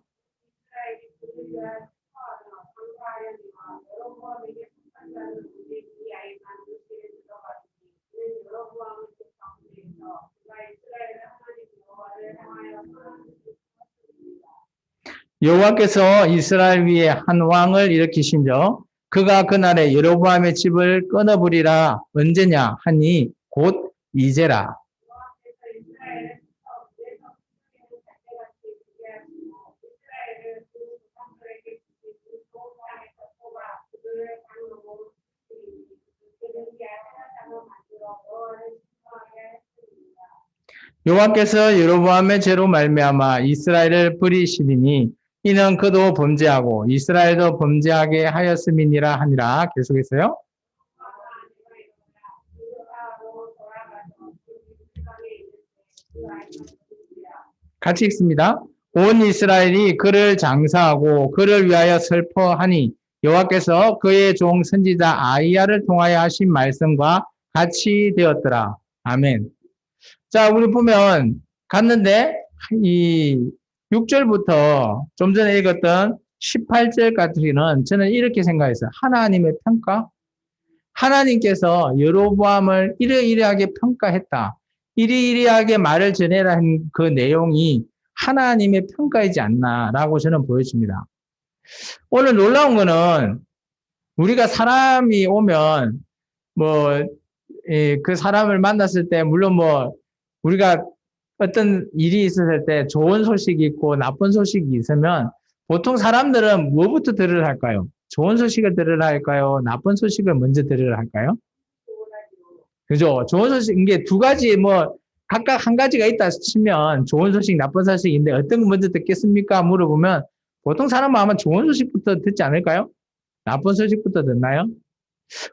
여호와께서 이스라엘 위에 한 왕을 일으키신저 그가 그날에 여로보암의 집을 끊어버리라. 언제냐 하니 곧 이제라. 여호와께서 여로보암의 죄로 말미암아 이스라엘을 버리시리니 이는 그도 범죄하고 이스라엘도 범죄하게 하였음이니라 하니라. 계속해서요. 같이 읽습니다. 온 이스라엘이 그를 장사하고 그를 위하여 슬퍼하니 여호와께서 그의 종 선지자 아이야를 통하여 하신 말씀과 같이 되었더라. 아멘. 자, 우리 보면 갔는데 이 6절부터 좀 전에 읽었던 18절까지는 저는 이렇게 생각했어요. 하나님의 평가? 하나님께서 여로보암을 이러이러하게 평가했다. 이리이리하게 말을 전해라 한 그 내용이 하나님의 평가이지 않나라고 저는 보여집니다. 오늘 놀라운 거는 우리가 사람이 오면 그 사람을 만났을 때 물론 우리가 어떤 일이 있었을 때 좋은 소식이 있고 나쁜 소식이 있으면 보통 사람들은 뭐부터 들으려 할까요? 좋은 소식을 들으려 할까요? 나쁜 소식을 먼저 들으려 할까요? 그죠? 좋은 소식, 이게 두 가지 각각 한 가지가 있다 치면 좋은 소식, 나쁜 소식인데 어떤 거 먼저 듣겠습니까? 물어보면 보통 사람은 아마 좋은 소식부터 듣지 않을까요? 나쁜 소식부터 듣나요?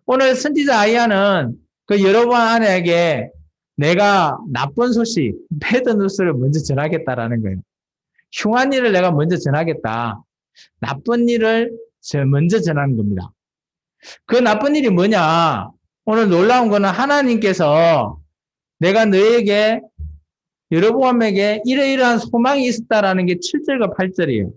오늘 선지자 아이야는 그 여로보암 아내에게 내가 나쁜 소식, 배드 뉴스를 먼저 전하겠다라는 거예요. 흉한 일을 내가 먼저 전하겠다. 나쁜 일을 먼저 전하는 겁니다. 그 나쁜 일이 뭐냐? 오늘 놀라운 거는 하나님께서 내가 너에게 여로보암에게 이러이러한 소망이 있었다라는 게 7절과 8절이에요.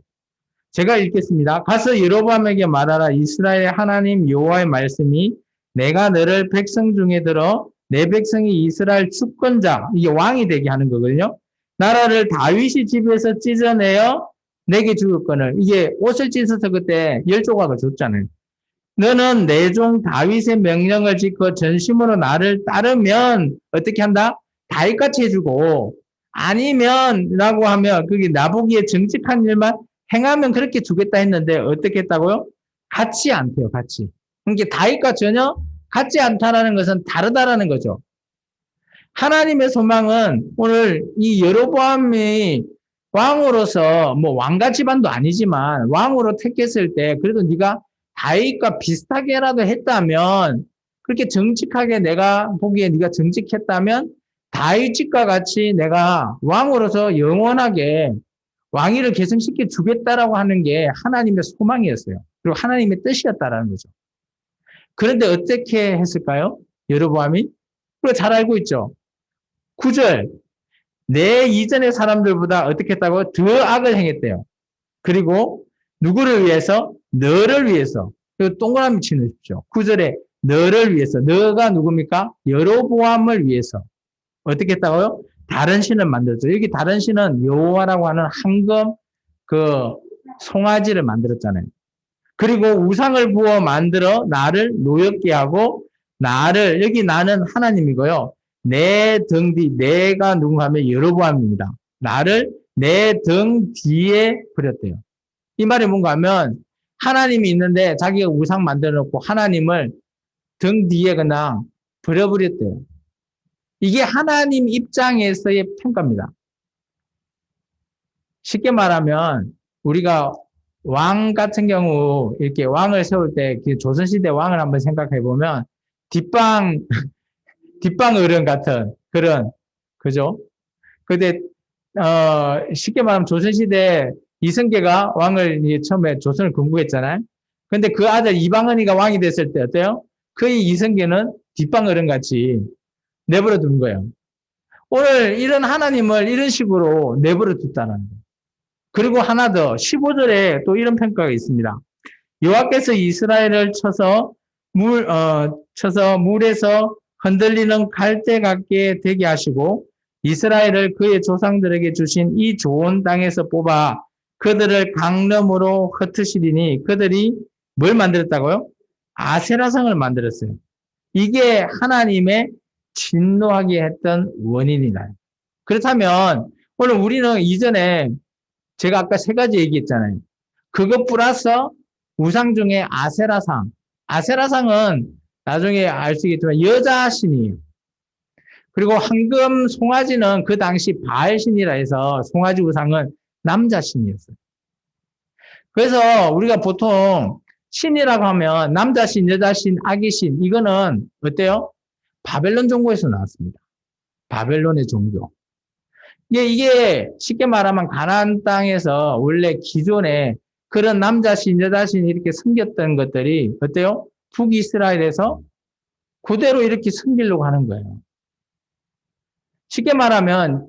제가 읽겠습니다. 가서 여로보암에게 말하라. 이스라엘 하나님 여호와의 말씀이 내가 너를 백성 중에 들어 내 백성이 이스라엘 주권자, 이게 왕이 되게 하는 거거든요. 나라를 다윗이 집에서 찢어내어 내게 주을 거늘. 이게 옷을 찢어서 그때 10조각을 줬잖아요. 너는 내 종 다윗의 명령을 지켜 전심으로 나를 따르면 어떻게 한다? 다윗같이 해주고 아니면 라고 하면 그게 나보기에 정직한 일만 행하면 그렇게 주겠다 했는데 어떻게 했다고요? 같지 않대요. 같이. 그러니까 다윗과 전혀 같지 않다라는 것은 다르다라는 거죠. 하나님의 소망은 오늘 이 여로보암이 왕으로서 왕가 집안도 아니지만 왕으로 택했을 때 그래도 네가 다윗과 비슷하게라도 했다면 그렇게 정직하게 내가 보기에 네가 정직했다면 다윗 집과 같이 내가 왕으로서 영원하게 왕위를 계승시켜 주겠다라고 하는 게 하나님의 소망이었어요. 그리고 하나님의 뜻이었다라는 거죠. 그런데 어떻게 했을까요? 여로보암이? 그거 잘 알고 있죠. 9절. 내 이전의 사람들보다 어떻게 했다고? 더 악을 행했대요. 그리고 누구를 위해서? 너를 위해서. 그리고 동그라미 치십시오. 9절에 너를 위해서. 너가 누굽니까? 여로보암을 위해서. 어떻게 했다고요? 다른 신을 만들었죠. 여기 다른 신은 여호와라고 하는 황금 송아지를 만들었잖아요. 그리고 우상을 부어 만들어 나를 노엽게 하고 여기 나는 하나님이고요. 내 등 뒤, 내가 누구 하면 여로보암입니다. 나를 내 등 뒤에 버렸대요. 이 말이 뭔가 하면 하나님이 있는데 자기가 우상 만들어 놓고 하나님을 등 뒤에 그냥 버려버렸대요. 이게 하나님 입장에서의 평가입니다. 쉽게 말하면 우리가 왕 같은 경우 이렇게 왕을 세울 때 그 조선시대 왕을 한번 생각해 보면 뒷방 뒷방 어른 같은 그런 그죠? 근데 쉽게 말하면 조선시대 이성계가 왕을 이제 처음에 조선을 건국했잖아요. 근데 그 아들 이방은이가 왕이 됐을 때 어때요? 그의 이성계는 뒷방 어른 같이 내버려 둔 거예요. 오늘 이런 하나님을 이런 식으로 내버려 뒀다는 거예요. 그리고 하나 더 15절에 또 이런 평가가 있습니다. 여호와께서 이스라엘을 쳐서 물에서 흔들리는 갈대 같게 되게 하시고 이스라엘을 그의 조상들에게 주신 이 좋은 땅에서 뽑아 그들을 강름으로 흩으시리니 그들이 뭘 만들었다고요? 아세라상을 만들었어요. 이게 하나님의 진노하게 했던 원인이다. 그렇다면 오늘 우리는 이전에 제가 아까 세 가지 얘기했잖아요. 그것 플러스 우상 중에 아세라상. 아세라상은 나중에 알 수 있겠지만 여자 신이에요. 그리고 황금 송아지는 그 당시 바알 신이라 해서 송아지 우상은 남자 신이었어요. 그래서 우리가 보통 신이라고 하면 남자 신, 여자 신, 아기 신 이거는 어때요? 바벨론 종교에서 나왔습니다. 바벨론의 종교. 이게 쉽게 말하면 가나안 땅에서 원래 기존에 그런 남자 신, 여자 신 이렇게 섬겼던 것들이 어때요? 북이스라엘에서 그대로 이렇게 섬기려고 하는 거예요. 쉽게 말하면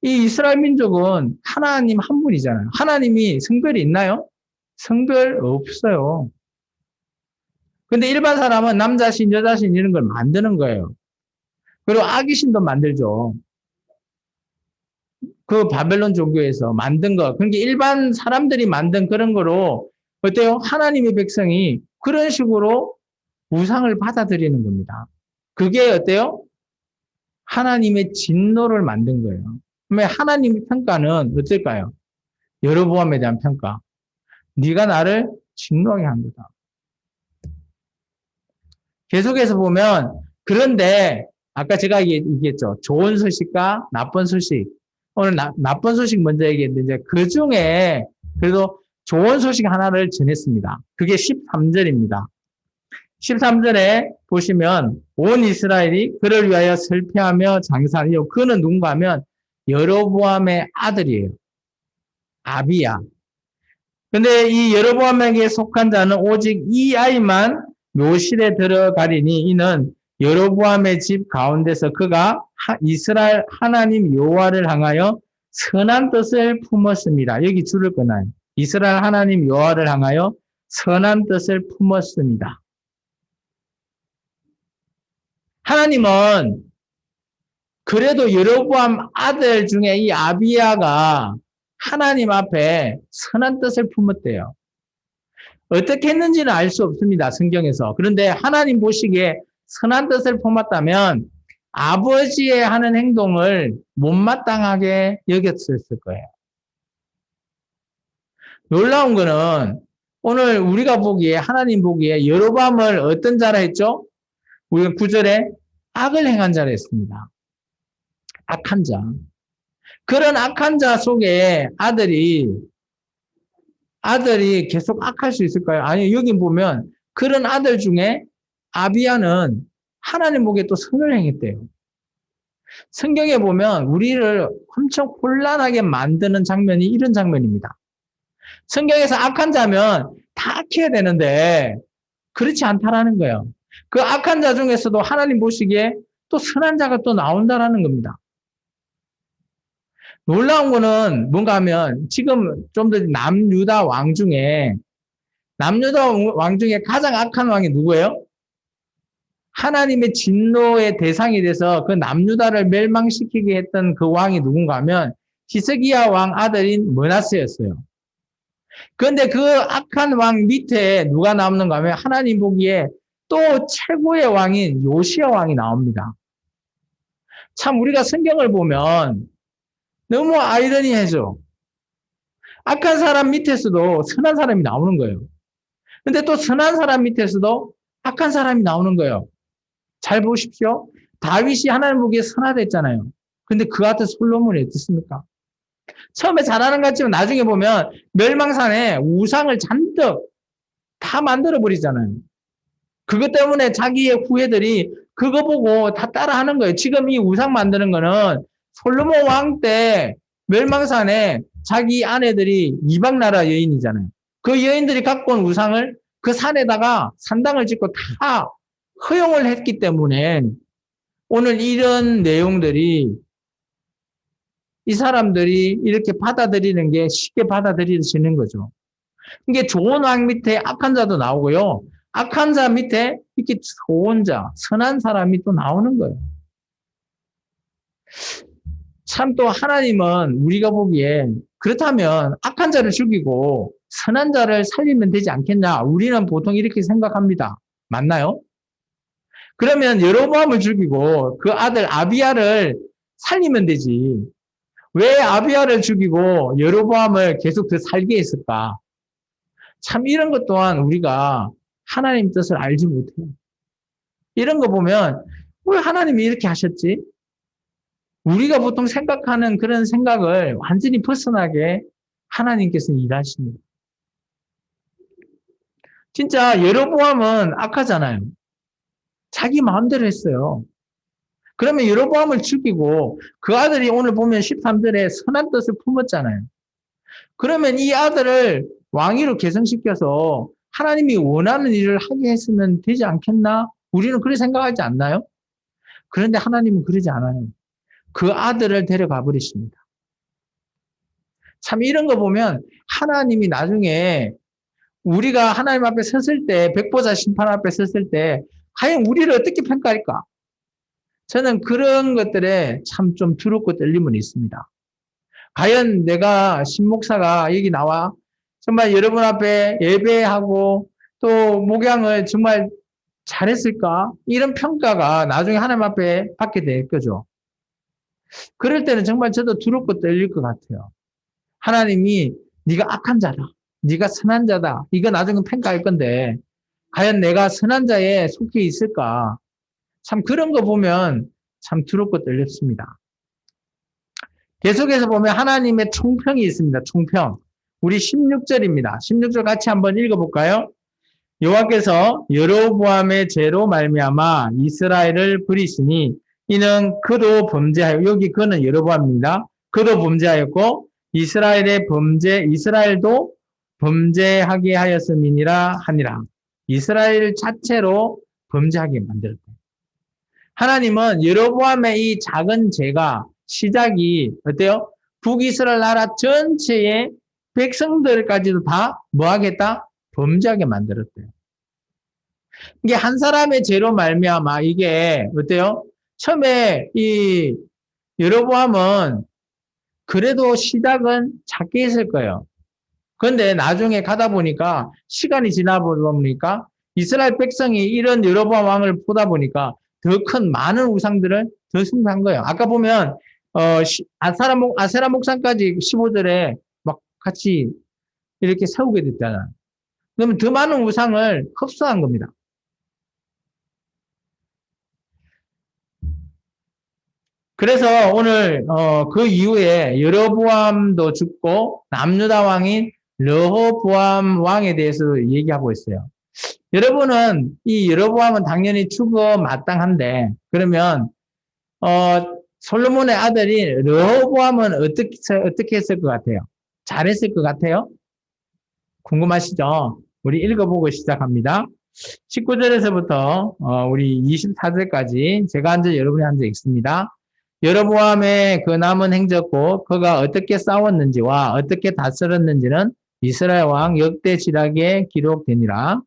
이 이스라엘 민족은 하나님 한 분이잖아요. 하나님이 성별이 있나요? 성별 없어요. 근데 일반 사람은 남자 신, 여자 신 이런 걸 만드는 거예요. 그리고 아기 신도 만들죠. 그 바벨론 종교에서 만든 거. 그러니까 일반 사람들이 만든 그런 거로 어때요? 하나님의 백성이 그런 식으로 우상을 받아들이는 겁니다. 그게 어때요? 하나님의 진노를 만든 거예요. 그러면 하나님의 평가는 어떨까요? 여로보암에 대한 평가. 네가 나를 진노하게 한 거다. 계속해서 보면 그런데 아까 제가 얘기했죠. 좋은 소식과 나쁜 소식. 오늘 나쁜 소식 먼저 얘기했는데 그 중에 그래도 좋은 소식 하나를 전했습니다. 그게 13절입니다. 13절에 보시면 온 이스라엘이 그를 위하여 설패하며 장사하여 그는 누군가 하면 여로보암의 아들이에요. 아비야. 근데 이 여로보암에게 속한 자는 오직 이 아이만 묘실에 들어가리니 이는 여로보암의 집 가운데서 그가 이스라엘 하나님 여호와를 향하여 선한 뜻을 품었습니다. 여기 줄을 끊어요. 이스라엘 하나님 여호와를 향하여 선한 뜻을 품었습니다. 하나님은 그래도 여로보암 아들 중에 이 아비야가 하나님 앞에 선한 뜻을 품었대요. 어떻게 했는지는 알 수 없습니다. 성경에서. 그런데 하나님 보시기에 선한 뜻을 품었다면 아버지의 하는 행동을 못마땅하게 여겼을 거예요. 놀라운 거는 오늘 우리가 보기에 하나님 보기에 여로보암을 어떤 자라 했죠? 우리가 9절에 악을 행한 자라 했습니다. 악한 자. 그런 악한 자 속에 아들이 계속 악할 수 있을까요? 아니, 여기 보면 그런 아들 중에 아비야는 하나님 보기에 또 선을 행했대요. 성경에 보면 우리를 엄청 혼란하게 만드는 장면이 이런 장면입니다. 성경에서 악한 자면 다 악해야 되는데 그렇지 않다라는 거예요. 그 악한 자 중에서도 하나님 보시기에 또 선한 자가 또 나온다라는 겁니다. 놀라운 거는 뭔가 하면 지금 좀 더 남유다 왕 중에 가장 악한 왕이 누구예요? 하나님의 진노의 대상이 돼서 그 남유다를 멸망시키게 했던 그 왕이 누군가 하면 히스기야 왕 아들인 므낫세였어요. 그런데 그 악한 왕 밑에 누가 나오는가 하면 하나님 보기에 또 최고의 왕인 요시야 왕이 나옵니다. 참 우리가 성경을 보면 너무 아이러니해져. 악한 사람 밑에서도 선한 사람이 나오는 거예요. 근데 또 선한 사람 밑에서도 악한 사람이 나오는 거예요. 잘 보십시오. 다윗이 하나님 보기에 선하됐잖아요. 근데 그 아들 솔로몬이 어떻습니까? 처음에 잘하는 것 같지만 나중에 보면 멸망산에 우상을 잔뜩 다 만들어 버리잖아요. 그것 때문에 자기의 후예들이 그거 보고 다 따라하는 거예요. 지금 이 우상 만드는 거는 솔로몬 왕 때 멸망산에 자기 아내들이 이방 나라 여인이잖아요. 그 여인들이 갖고 온 우상을 그 산에다가 산당을 짓고 다 허용을 했기 때문에 오늘 이런 내용들이 이 사람들이 이렇게 받아들이는 게 쉽게 받아들이시는 거죠. 이게 좋은 왕 밑에 악한 자도 나오고요. 악한 자 밑에 이렇게 좋은 자, 선한 사람이 또 나오는 거예요. 참 또 하나님은 우리가 보기에 그렇다면 악한 자를 죽이고 선한 자를 살리면 되지 않겠냐? 우리는 보통 이렇게 생각합니다. 맞나요? 그러면 여로보암을 죽이고 그 아들 아비야를 살리면 되지. 왜 아비야를 죽이고 여로보암을 계속 더 살게 했을까? 참 이런 것 또한 우리가 하나님 뜻을 알지 못해요. 이런 거 보면 왜 하나님이 이렇게 하셨지? 우리가 보통 생각하는 그런 생각을 완전히 벗어나게 하나님께서 일하십니다. 진짜 여로보암은 악하잖아요. 자기 마음대로 했어요. 그러면 여로보암을 죽이고 그 아들이 오늘 보면 13절에 선한 뜻을 품었잖아요. 그러면 이 아들을 왕위로 계승시켜서 하나님이 원하는 일을 하게 했으면 되지 않겠나? 우리는 그렇게 생각하지 않나요? 그런데 하나님은 그러지 않아요. 그 아들을 데려가 버리십니다. 참 이런 거 보면 하나님이 나중에 우리가 하나님 앞에 섰을 때, 백보자 심판 앞에 섰을 때 과연 우리를 어떻게 평가할까? 저는 그런 것들에 참 좀 두렵고 떨림은 있습니다. 과연 내가 신목사가 여기 나와 정말 여러분 앞에 예배하고 또 목양을 정말 잘했을까? 이런 평가가 나중에 하나님 앞에 받게 될 거죠. 그럴 때는 정말 저도 두렵고 떨릴 것 같아요. 하나님이 네가 악한 자다. 네가 선한 자다. 이거 나중에 평가할 건데 과연 내가 선한 자에 속해 있을까? 참 그런 거 보면 참 두렵고 떨렸습니다. 계속해서 보면 하나님의 총평이 있습니다. 총평. 우리 16절입니다. 16절 같이 한번 읽어볼까요? 여호와께서 여로보암의 죄로 말미암아 이스라엘을 버리시니 이는 그도 범죄하여 여기 그는 여로보암입니다. 그도 범죄하였고 이스라엘도 범죄하게 하였음이니라 하니라. 이스라엘 자체로 범죄하게 만들었다. 하나님은 여로보암의 이 작은 죄가 시작이 어때요? 북이스라엘 나라 전체의 백성들까지도 다 뭐하겠다? 범죄하게 만들었대요. 이게 한 사람의 죄로 말미암아 이게 어때요? 처음에 이 여로보암은 그래도 시작은 작게 했을 거예요. 그런데 나중에 가다 보니까 시간이 지나다 보니까 이스라엘 백성이 이런 여로보암 왕을 보다 보니까 더 큰 많은 우상들을 더 숭배한 거예요. 아까 보면 아세라 목상까지 15절에 막 같이 이렇게 세우게 됐잖아요. 그러면 더 많은 우상을 흡수한 겁니다. 그래서 오늘 그 이후에 여로보암도 죽고 남유다 왕인 르호보암 왕에 대해서 얘기하고 있어요. 여러분은 이 여로보암은 당연히 죽어 마땅한데 그러면 솔로몬의 아들이 르호보암은 어떻게 했을 것 같아요? 잘했을 것 같아요? 궁금하시죠? 우리 읽어보고 시작합니다. 19절에서부터 우리 24절까지 제가 한 절 여러분이 한 절 읽습니다. 여로보암의 그 남은 행적고 그가 어떻게 싸웠는지와 어떻게 다스렸는지는 이스라엘 왕 역대지략에 기록되니라.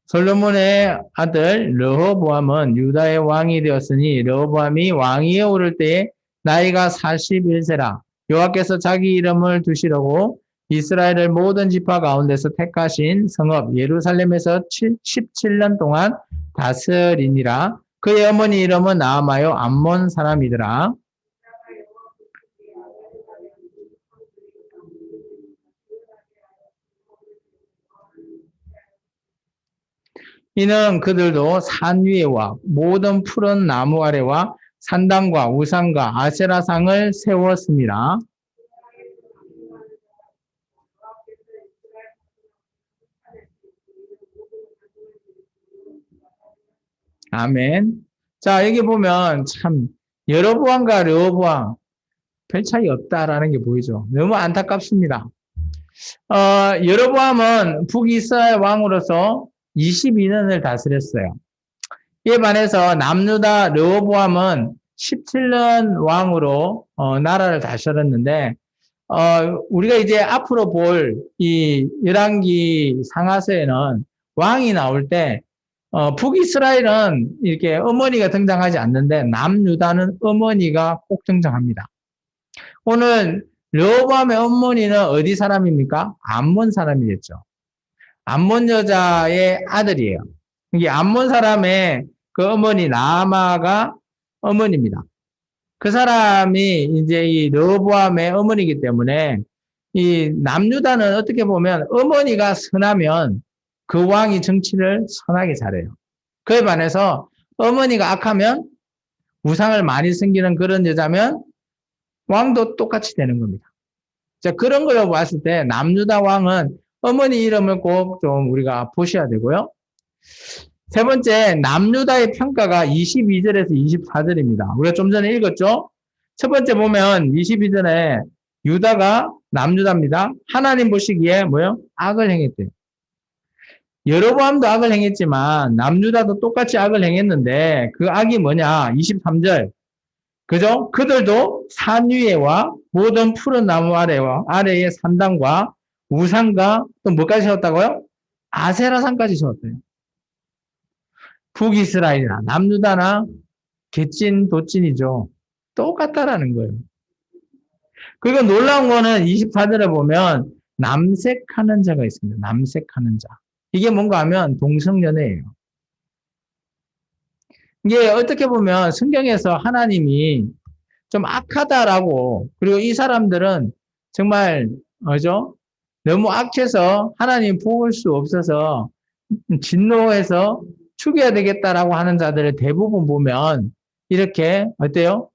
솔로몬의 아들 르호보암은 유다의 왕이 되었으니 르호보암이 왕위에 오를 때에 나이가 41세라. 여호와께서 자기 이름을 두시려고 이스라엘을 모든 지파 가운데서 택하신 성읍 예루살렘에서 17년 동안 다스리니라. 그의 어머니 이름은 나아마요 암몬 사람이더라. 이는 그들도 산 위에와 모든 푸른 나무 아래와 산당과 우상과 아세라상을 세웠습니다. 아멘. 자, 여기 보면 참 여로보암과 르호보암 별 차이 없다라는 게 보이죠. 너무 안타깝습니다. 여로보암은 북이스라엘 왕으로서 22년을 다스렸어요. 이에 반해서 남유다 르호보암은 17년 왕으로 나라를 다스렸는데 우리가 이제 앞으로 볼 이 열왕기 상하서에는 왕이 나올 때 북이스라엘은 이렇게 어머니가 등장하지 않는데 남유다는 어머니가 꼭 등장합니다. 오늘 르호보암의 어머니는 어디 사람입니까? 암몬 사람이겠죠. 암몬 여자의 아들이에요. 이게 암몬 사람의 그 어머니 나아마가 어머니입니다. 그 사람이 이제 이 르호보암의 어머니이기 때문에 이 남유다는 어떻게 보면 어머니가 선하면 그 왕이 정치를 선하게 잘해요. 그에 반해서 어머니가 악하면 우상을 많이 섬기는 그런 여자면 왕도 똑같이 되는 겁니다. 자, 그런 걸로 봤을 때 남유다 왕은 어머니 이름을 꼭 좀 우리가 보셔야 되고요. 세 번째, 남유다의 평가가 22절에서 24절입니다. 우리가 좀 전에 읽었죠? 첫 번째 보면 22절에 유다가 남유다입니다. 하나님 보시기에 뭐요? 악을 행했대요. 여로보암도 악을 행했지만 남유다도 똑같이 악을 행했는데 그 악이 뭐냐? 23절. 그죠? 그들도 산 위에와 모든 푸른 나무 아래의 산당과 우상과 또 뭐까지 세웠다고요? 아세라산까지 세웠대요. 북이스라엘이나 남유다나 개찐 도찐이죠. 똑같다라는 거예요. 그리고 놀라운 거는 24절에 보면 남색하는 자가 있습니다. 남색하는 자. 이게 뭔가 하면 동성연애예요. 이게 어떻게 보면 성경에서 하나님이 좀 악하다라고, 그리고 이 사람들은 정말 너무 악해서 하나님 볼 수 없어서 진노해서 죽여야 되겠다라고 하는 자들을 대부분 보면 이렇게 어때요?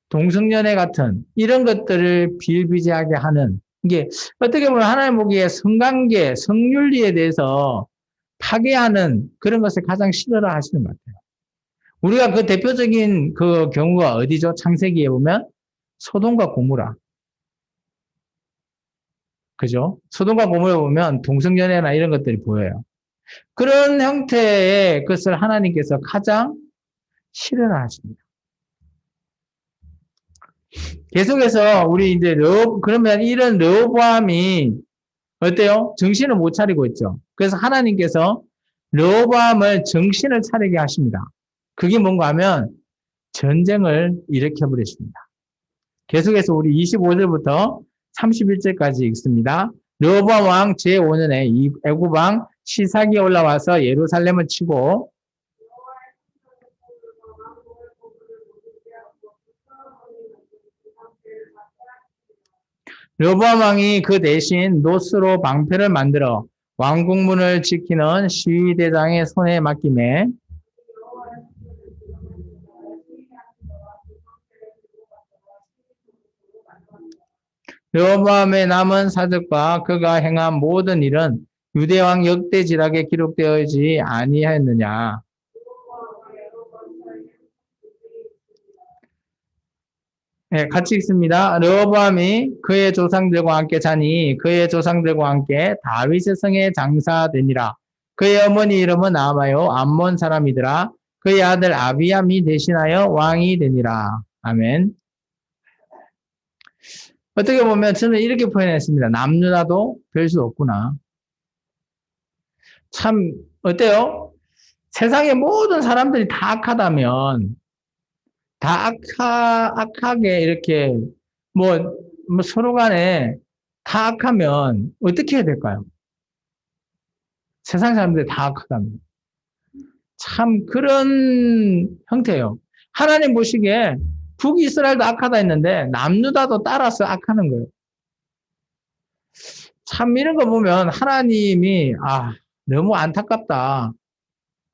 동성연애 같은 이런 것들을 비일비재하게 하는, 이게 어떻게 보면 하나님 보기에 성관계, 성윤리에 대해서 파괴하는 그런 것을 가장 싫어라 하시는 것 같아요. 우리가 그 대표적인 그 경우가 어디죠? 창세기에 보면 소돔과 고모라. 그죠? 소돔과 고모라 보면 동성연애나 이런 것들이 보여요. 그런 형태의 것을 하나님께서 가장 싫어라 하십니다. 계속해서 우리 이제 그러면 이런 르호보암이 어때요? 정신을 못 차리고 있죠. 그래서 하나님께서 르호보암을 정신을 차리게 하십니다. 그게 뭔가 하면 전쟁을 일으켜 버리십니다. 계속해서 우리 25절부터 31절까지 읽습니다. 르호보암 왕 제5년에 애굽 왕 시삭이 올라와서 예루살렘을 치고 르호보암 왕이 그 대신 노스로 방패를 만들어 왕궁문을 지키는 시위대장의 손에 맡김에 르호보암의 남은 사적과 그가 행한 모든 일은 유대왕 역대지락에 기록되어있지 아니하였느냐. 네, 같이 읽습니다. 르호보암이 그의 조상들과 함께 자니 그의 조상들과 함께 다윗의 성에 장사되니라. 그의 어머니 이름은 나아마요 암몬 사람이더라. 그의 아들 아비암이 대신하여 왕이 되니라. 아멘. 어떻게 보면 저는 이렇게 표현했습니다. 남유다도 별 수 없구나. 참 어때요? 세상의 모든 사람들이 다 악하다면 다 악하게 이렇게 뭐 서로 간에 다 악하면 어떻게 해야 될까요? 세상 사람들이 다 악하다면. 참 그런 형태예요. 하나님 보시기에 북이스라엘도 악하다 했는데 남유다도 따라서 악하는 거예요. 참 이런 거 보면 하나님이 너무 안타깝다.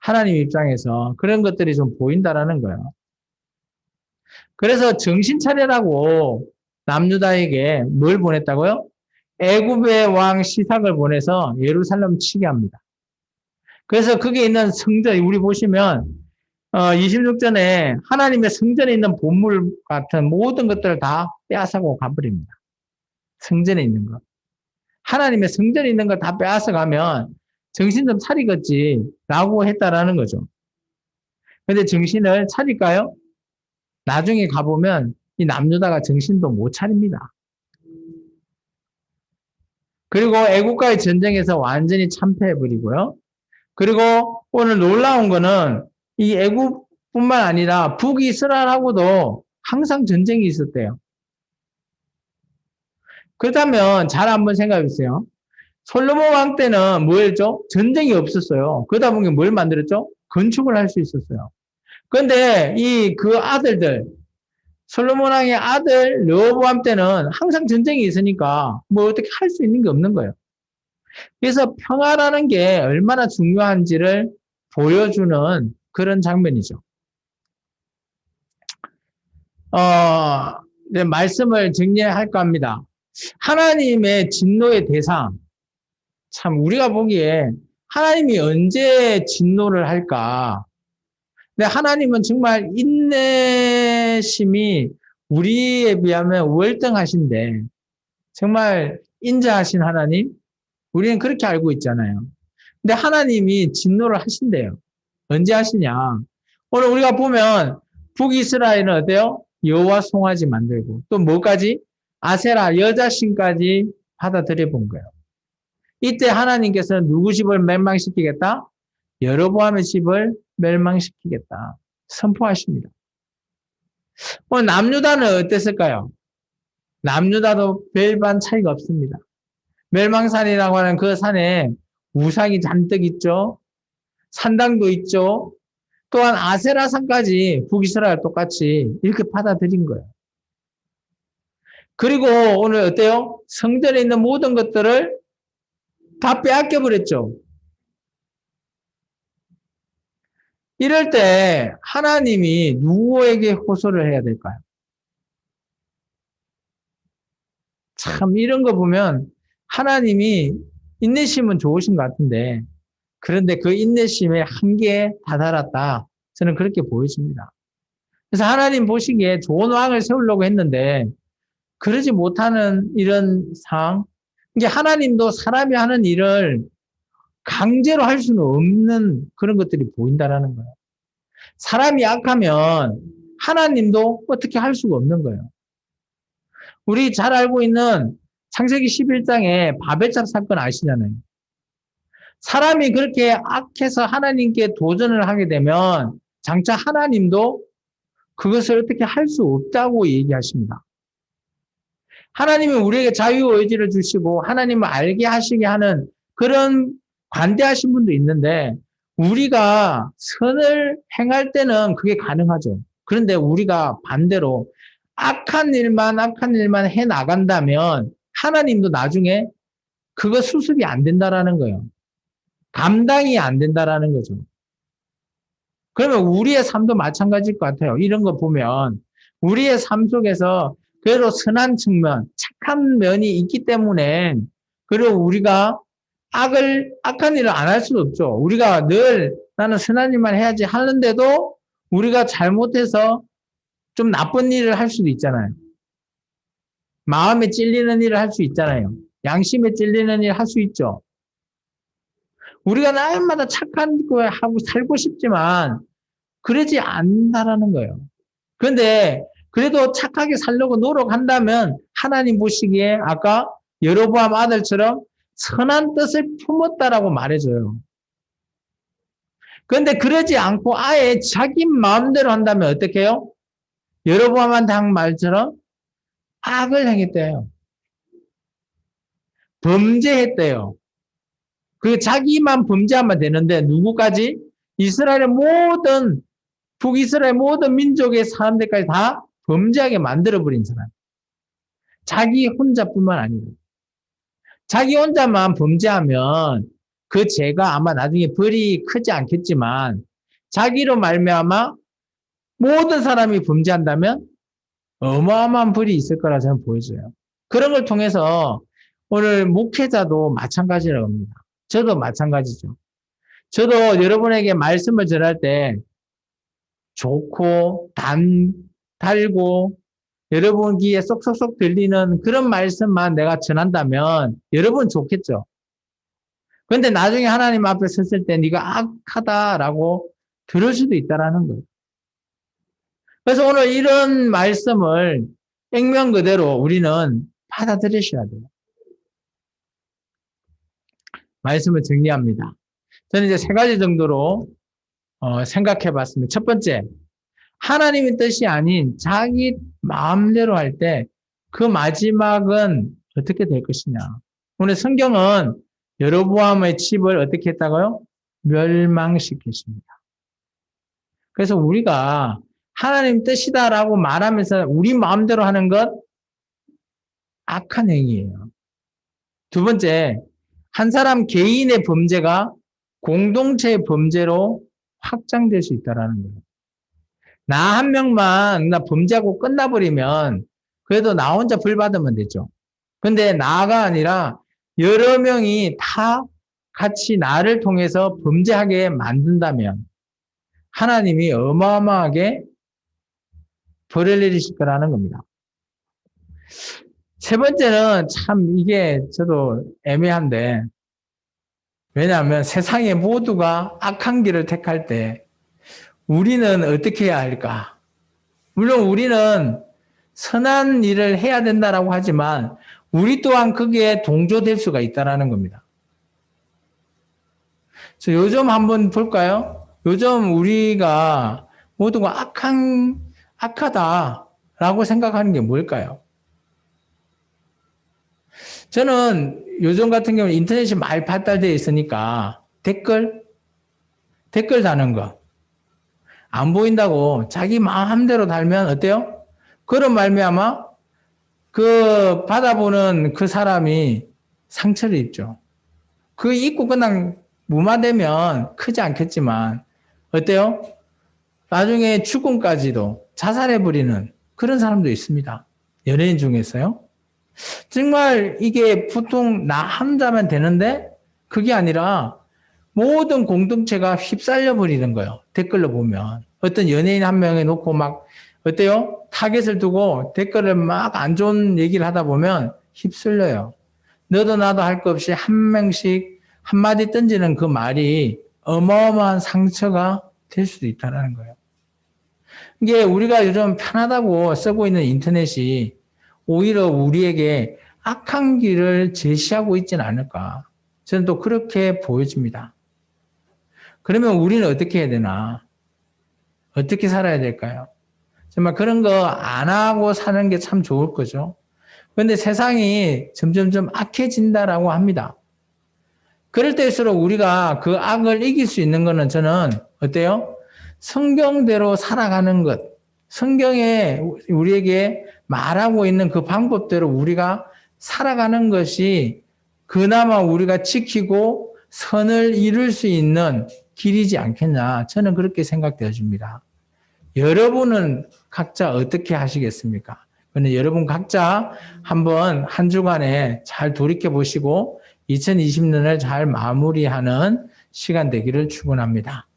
하나님 입장에서 그런 것들이 좀 보인다라는 거예요. 그래서 정신 차려라고 남유다에게 뭘 보냈다고요? 애굽의 왕 시삭을 보내서 예루살렘 치게 합니다. 그래서 거기에 있는 성전, 우리 보시면 26전에 하나님의 성전에 있는 보물 같은 모든 것들을 다 빼앗아고 가버립니다. 성전에 있는 거. 하나님의 성전에 있는 걸 다 빼앗아 가면 정신 좀 차리겠지 라고 했다라는 거죠. 근데 정신을 차릴까요? 나중에 가보면 이 남유다가 정신도 못 차립니다. 그리고 애국과의 전쟁에서 완전히 참패해버리고요. 그리고 오늘 놀라운 거는 이 애국뿐만 아니라 북이스라엘하고도 항상 전쟁이 있었대요. 그렇다면 잘 한번 생각해 보세요. 솔로몬 왕 때는 뭐였죠? 전쟁이 없었어요. 그러다 보니 뭘 만들었죠? 건축을 할 수 있었어요. 그런데 그 아들들, 솔로몬 왕의 아들 르호보암 때는 항상 전쟁이 있으니까 뭐 어떻게 할 수 있는 게 없는 거예요. 그래서 평화라는 게 얼마나 중요한지를 보여주는 그런 장면이죠. 네, 말씀을 정리할까 합니다. 하나님의 진노의 대상, 참 우리가 보기에 하나님이 언제 진노를 할까? 근데 하나님은 정말 인내심이 우리에 비하면 월등하신데 정말 인자하신 하나님, 우리는 그렇게 알고 있잖아요. 근데 하나님이 진노를 하신대요. 언제 하시냐? 오늘 우리가 보면 북이스라엘은 어때요? 여호와 송아지 만들고 또 뭐까지? 아세라 여자신까지 받아들여 본 거예요. 이때 하나님께서는 누구 집을 멸망시키겠다? 여로보암의 집을 멸망시키겠다. 선포하십니다. 오늘 남유다는 어땠을까요? 남유다도 별반 차이가 없습니다. 멸망산이라고 하는 그 산에 우상이 잔뜩 있죠. 산당도 있죠. 또한 아세라산까지 북이스라엘 똑같이 이렇게 받아들인 거예요. 그리고 오늘 어때요? 성전에 있는 모든 것들을 다 빼앗겨 버렸죠. 이럴 때 하나님이 누구에게 호소를 해야 될까요? 참 이런 거 보면 하나님이 인내심은 좋으신 것 같은데 그런데 그 인내심의 한계에 다다랐다. 저는 그렇게 보여집니다. 그래서 하나님 보시기에 좋은 왕을 세우려고 했는데 그러지 못하는 이런 상황. 이게 하나님도 사람이 하는 일을 강제로 할 수는 없는 그런 것들이 보인다라는 거예요. 사람이 약하면 하나님도 어떻게 할 수가 없는 거예요. 우리 잘 알고 있는 창세기 11장의 바벨탑 사건 아시잖아요. 사람이 그렇게 악해서 하나님께 도전을 하게 되면 장차 하나님도 그것을 어떻게 할 수 없다고 얘기하십니다. 하나님은 우리에게 자유의지를 주시고 하나님을 알게 하시게 하는 그런 관대하신 분도 있는데 우리가 선을 행할 때는 그게 가능하죠. 그런데 우리가 반대로 악한 일만 해 나간다면 하나님도 나중에 그거 수습이 안 된다라는 거예요. 감당이 안 된다라는 거죠. 그러면 우리의 삶도 마찬가지일 것 같아요. 이런 거 보면 우리의 삶 속에서 그래도 선한 측면, 착한 면이 있기 때문에 그리고 우리가 악한 일을 안 할 수는 없죠. 우리가 늘 나는 선한 일만 해야지 하는데도 우리가 잘못해서 좀 나쁜 일을 할 수도 있잖아요. 마음에 찔리는 일을 할 수 있잖아요. 양심에 찔리는 일을 할 수 있죠. 우리가 날마다 착한 거 하고 살고 싶지만 그러지 않는다라는 거예요. 그런데 그래도 착하게 살려고 노력한다면 하나님 보시기에 아까 여로보암 아들처럼 선한 뜻을 품었다라고 말해줘요. 그런데 그러지 않고 아예 자기 마음대로 한다면 어떻게 해요? 여로보암한테 한 말처럼 악을 행했대요. 범죄했대요. 그 자기만 범죄하면 되는데 누구까지? 이스라엘의 북이스라엘 모든 민족의 사람들까지 다 범죄하게 만들어버린 사람. 자기 혼자뿐만 아니고 자기 혼자만 범죄하면 그 죄가 아마 나중에 벌이 크지 않겠지만 자기로 말미암아 모든 사람이 범죄한다면 어마어마한 벌이 있을 거라 저는 보여져요. 그런 걸 통해서 오늘 목회자도 마찬가지라고 합니다. 저도 마찬가지죠. 저도 여러분에게 말씀을 전할 때 좋고 달고 여러분 귀에 쏙쏙쏙 들리는 그런 말씀만 내가 전한다면 여러분 좋겠죠. 그런데 나중에 하나님 앞에 섰을 때 네가 악하다라고 들을 수도 있다라는 거예요. 그래서 오늘 이런 말씀을 액면 그대로 우리는 받아들이셔야 돼요. 말씀을 정리합니다. 저는 이제 세 가지 정도로 생각해 봤습니다. 첫 번째, 하나님의 뜻이 아닌 자기 마음대로 할 때 그 마지막은 어떻게 될 것이냐. 오늘 성경은 여로보암의 집을 어떻게 했다고요? 멸망시켰습니다. 그래서 우리가 하나님 뜻이다라고 말하면서 우리 마음대로 하는 것 악한 행위예요. 두 번째, 한 사람 개인의 범죄가 공동체의 범죄로 확장될 수 있다는 거예요. 나 한 명만 나 범죄하고 끝나버리면 그래도 나 혼자 벌 받으면 되죠. 근데 나가 아니라 여러 명이 다 같이 나를 통해서 범죄하게 만든다면 하나님이 어마어마하게 벌을 내리실 거라는 겁니다. 세 번째는 참 이게 저도 애매한데 왜냐하면 세상의 모두가 악한 길을 택할 때 우리는 어떻게 해야 할까? 물론 우리는 선한 일을 해야 된다라고 하지만 우리 또한 거기에 동조될 수가 있다라는 겁니다. 그래서 요즘 한번 볼까요? 요즘 우리가 모두가 악하다라고 생각하는 게 뭘까요? 저는 요즘 같은 경우는 인터넷이 많이 발달되어 있으니까 댓글 다는 거. 안 보인다고 자기 마음대로 달면 어때요? 그런 말미암아 그 받아보는 그 사람이 상처를 입죠. 그 입고 그냥 무마되면 크지 않겠지만 어때요? 나중에 죽음까지도 자살해버리는 그런 사람도 있습니다. 연예인 중에서요. 정말 이게 보통 나 혼자면 되는데 그게 아니라 모든 공동체가 휩쓸려 버리는 거예요. 댓글로 보면. 어떤 연예인 한 명에 놓고 막 어때요? 타겟을 두고 댓글을 막 안 좋은 얘기를 하다 보면 휩쓸려요. 너도 나도 할 것 없이 한 명씩 한마디 던지는 그 말이 어마어마한 상처가 될 수도 있다는 거예요. 이게 우리가 요즘 편하다고 쓰고 있는 인터넷이 오히려 우리에게 악한 길을 제시하고 있지는 않을까. 저는 또 그렇게 보여집니다. 그러면 우리는 어떻게 해야 되나? 어떻게 살아야 될까요? 정말 그런 거 안 하고 사는 게 참 좋을 거죠. 그런데 세상이 점점점 악해진다라고 합니다. 그럴 때일수록 우리가 그 악을 이길 수 있는 거는 저는 어때요? 성경대로 살아가는 것. 성경에 우리에게 말하고 있는 그 방법대로 우리가 살아가는 것이 그나마 우리가 지키고 선을 이룰 수 있는 길이지 않겠냐. 저는 그렇게 생각되어집니다. 여러분은 각자 어떻게 하시겠습니까? 근데 여러분 각자 한번 한 주간에 잘 돌이켜 보시고 2020년을 잘 마무리하는 시간 되기를 축원합니다.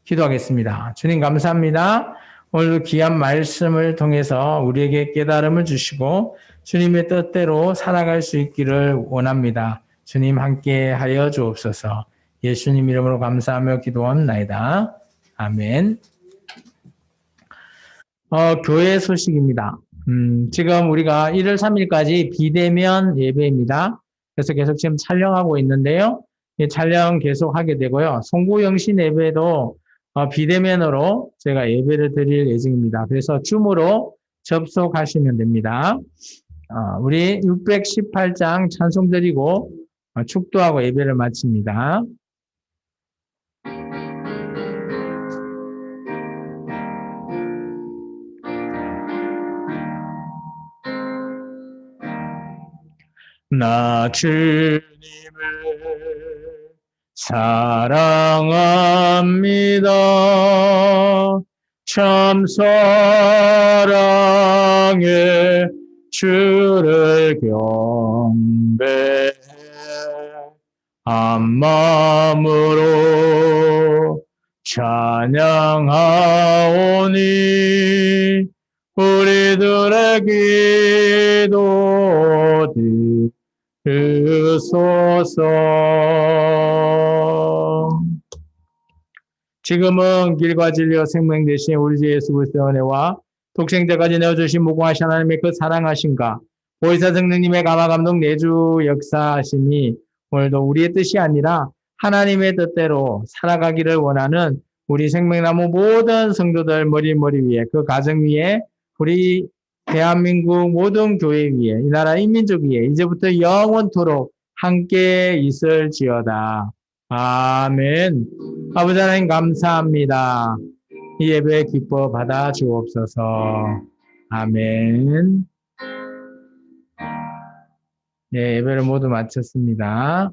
기도하겠습니다. 주님 감사합니다. 오늘도 귀한 말씀을 통해서 우리에게 깨달음을 주시고 주님의 뜻대로 살아갈 수 있기를 원합니다. 주님 함께 하여 주옵소서. 예수님 이름으로 감사하며 기도합나이다. 아멘. 교회 소식입니다. 지금 우리가 1월 3일까지 비대면 예배입니다. 그래서 계속 지금 촬영하고 있는데요. 촬영 계속 하게 되고요. 송구영신 예배도 비대면으로 제가 예배를 드릴 예정입니다. 그래서 줌으로 접속하시면 됩니다. 우리 618장 찬송 드리고 축도하고 예배를 마칩니다. 나 주님을 사랑합니다. 참 사랑해 주를 경배해 한 마음으로 찬양하오니 우리들의 기도 들으소서. 지금은 길과 진리와 생명 되신 우리 주 예수 그리스도의 은혜와 독생자까지 내어주신 무궁하신 하나님의 그 사랑하심과 보혜사 성령님의 감화 감동 내주 역사하심이 오늘도 우리의 뜻이 아니라 하나님의 뜻대로 살아가기를 원하는 우리 생명나무 모든 성도들 머리 위에 그 가정 위에 우리 대한민국 모든 교회 위에 이 나라 인민족 위에 이제부터 영원토록 함께 있을지어다. 아멘. 아버지 하나님 감사합니다. 이 예배 기뻐 받아 주옵소서. 아멘. 네, 예배를 모두 마쳤습니다.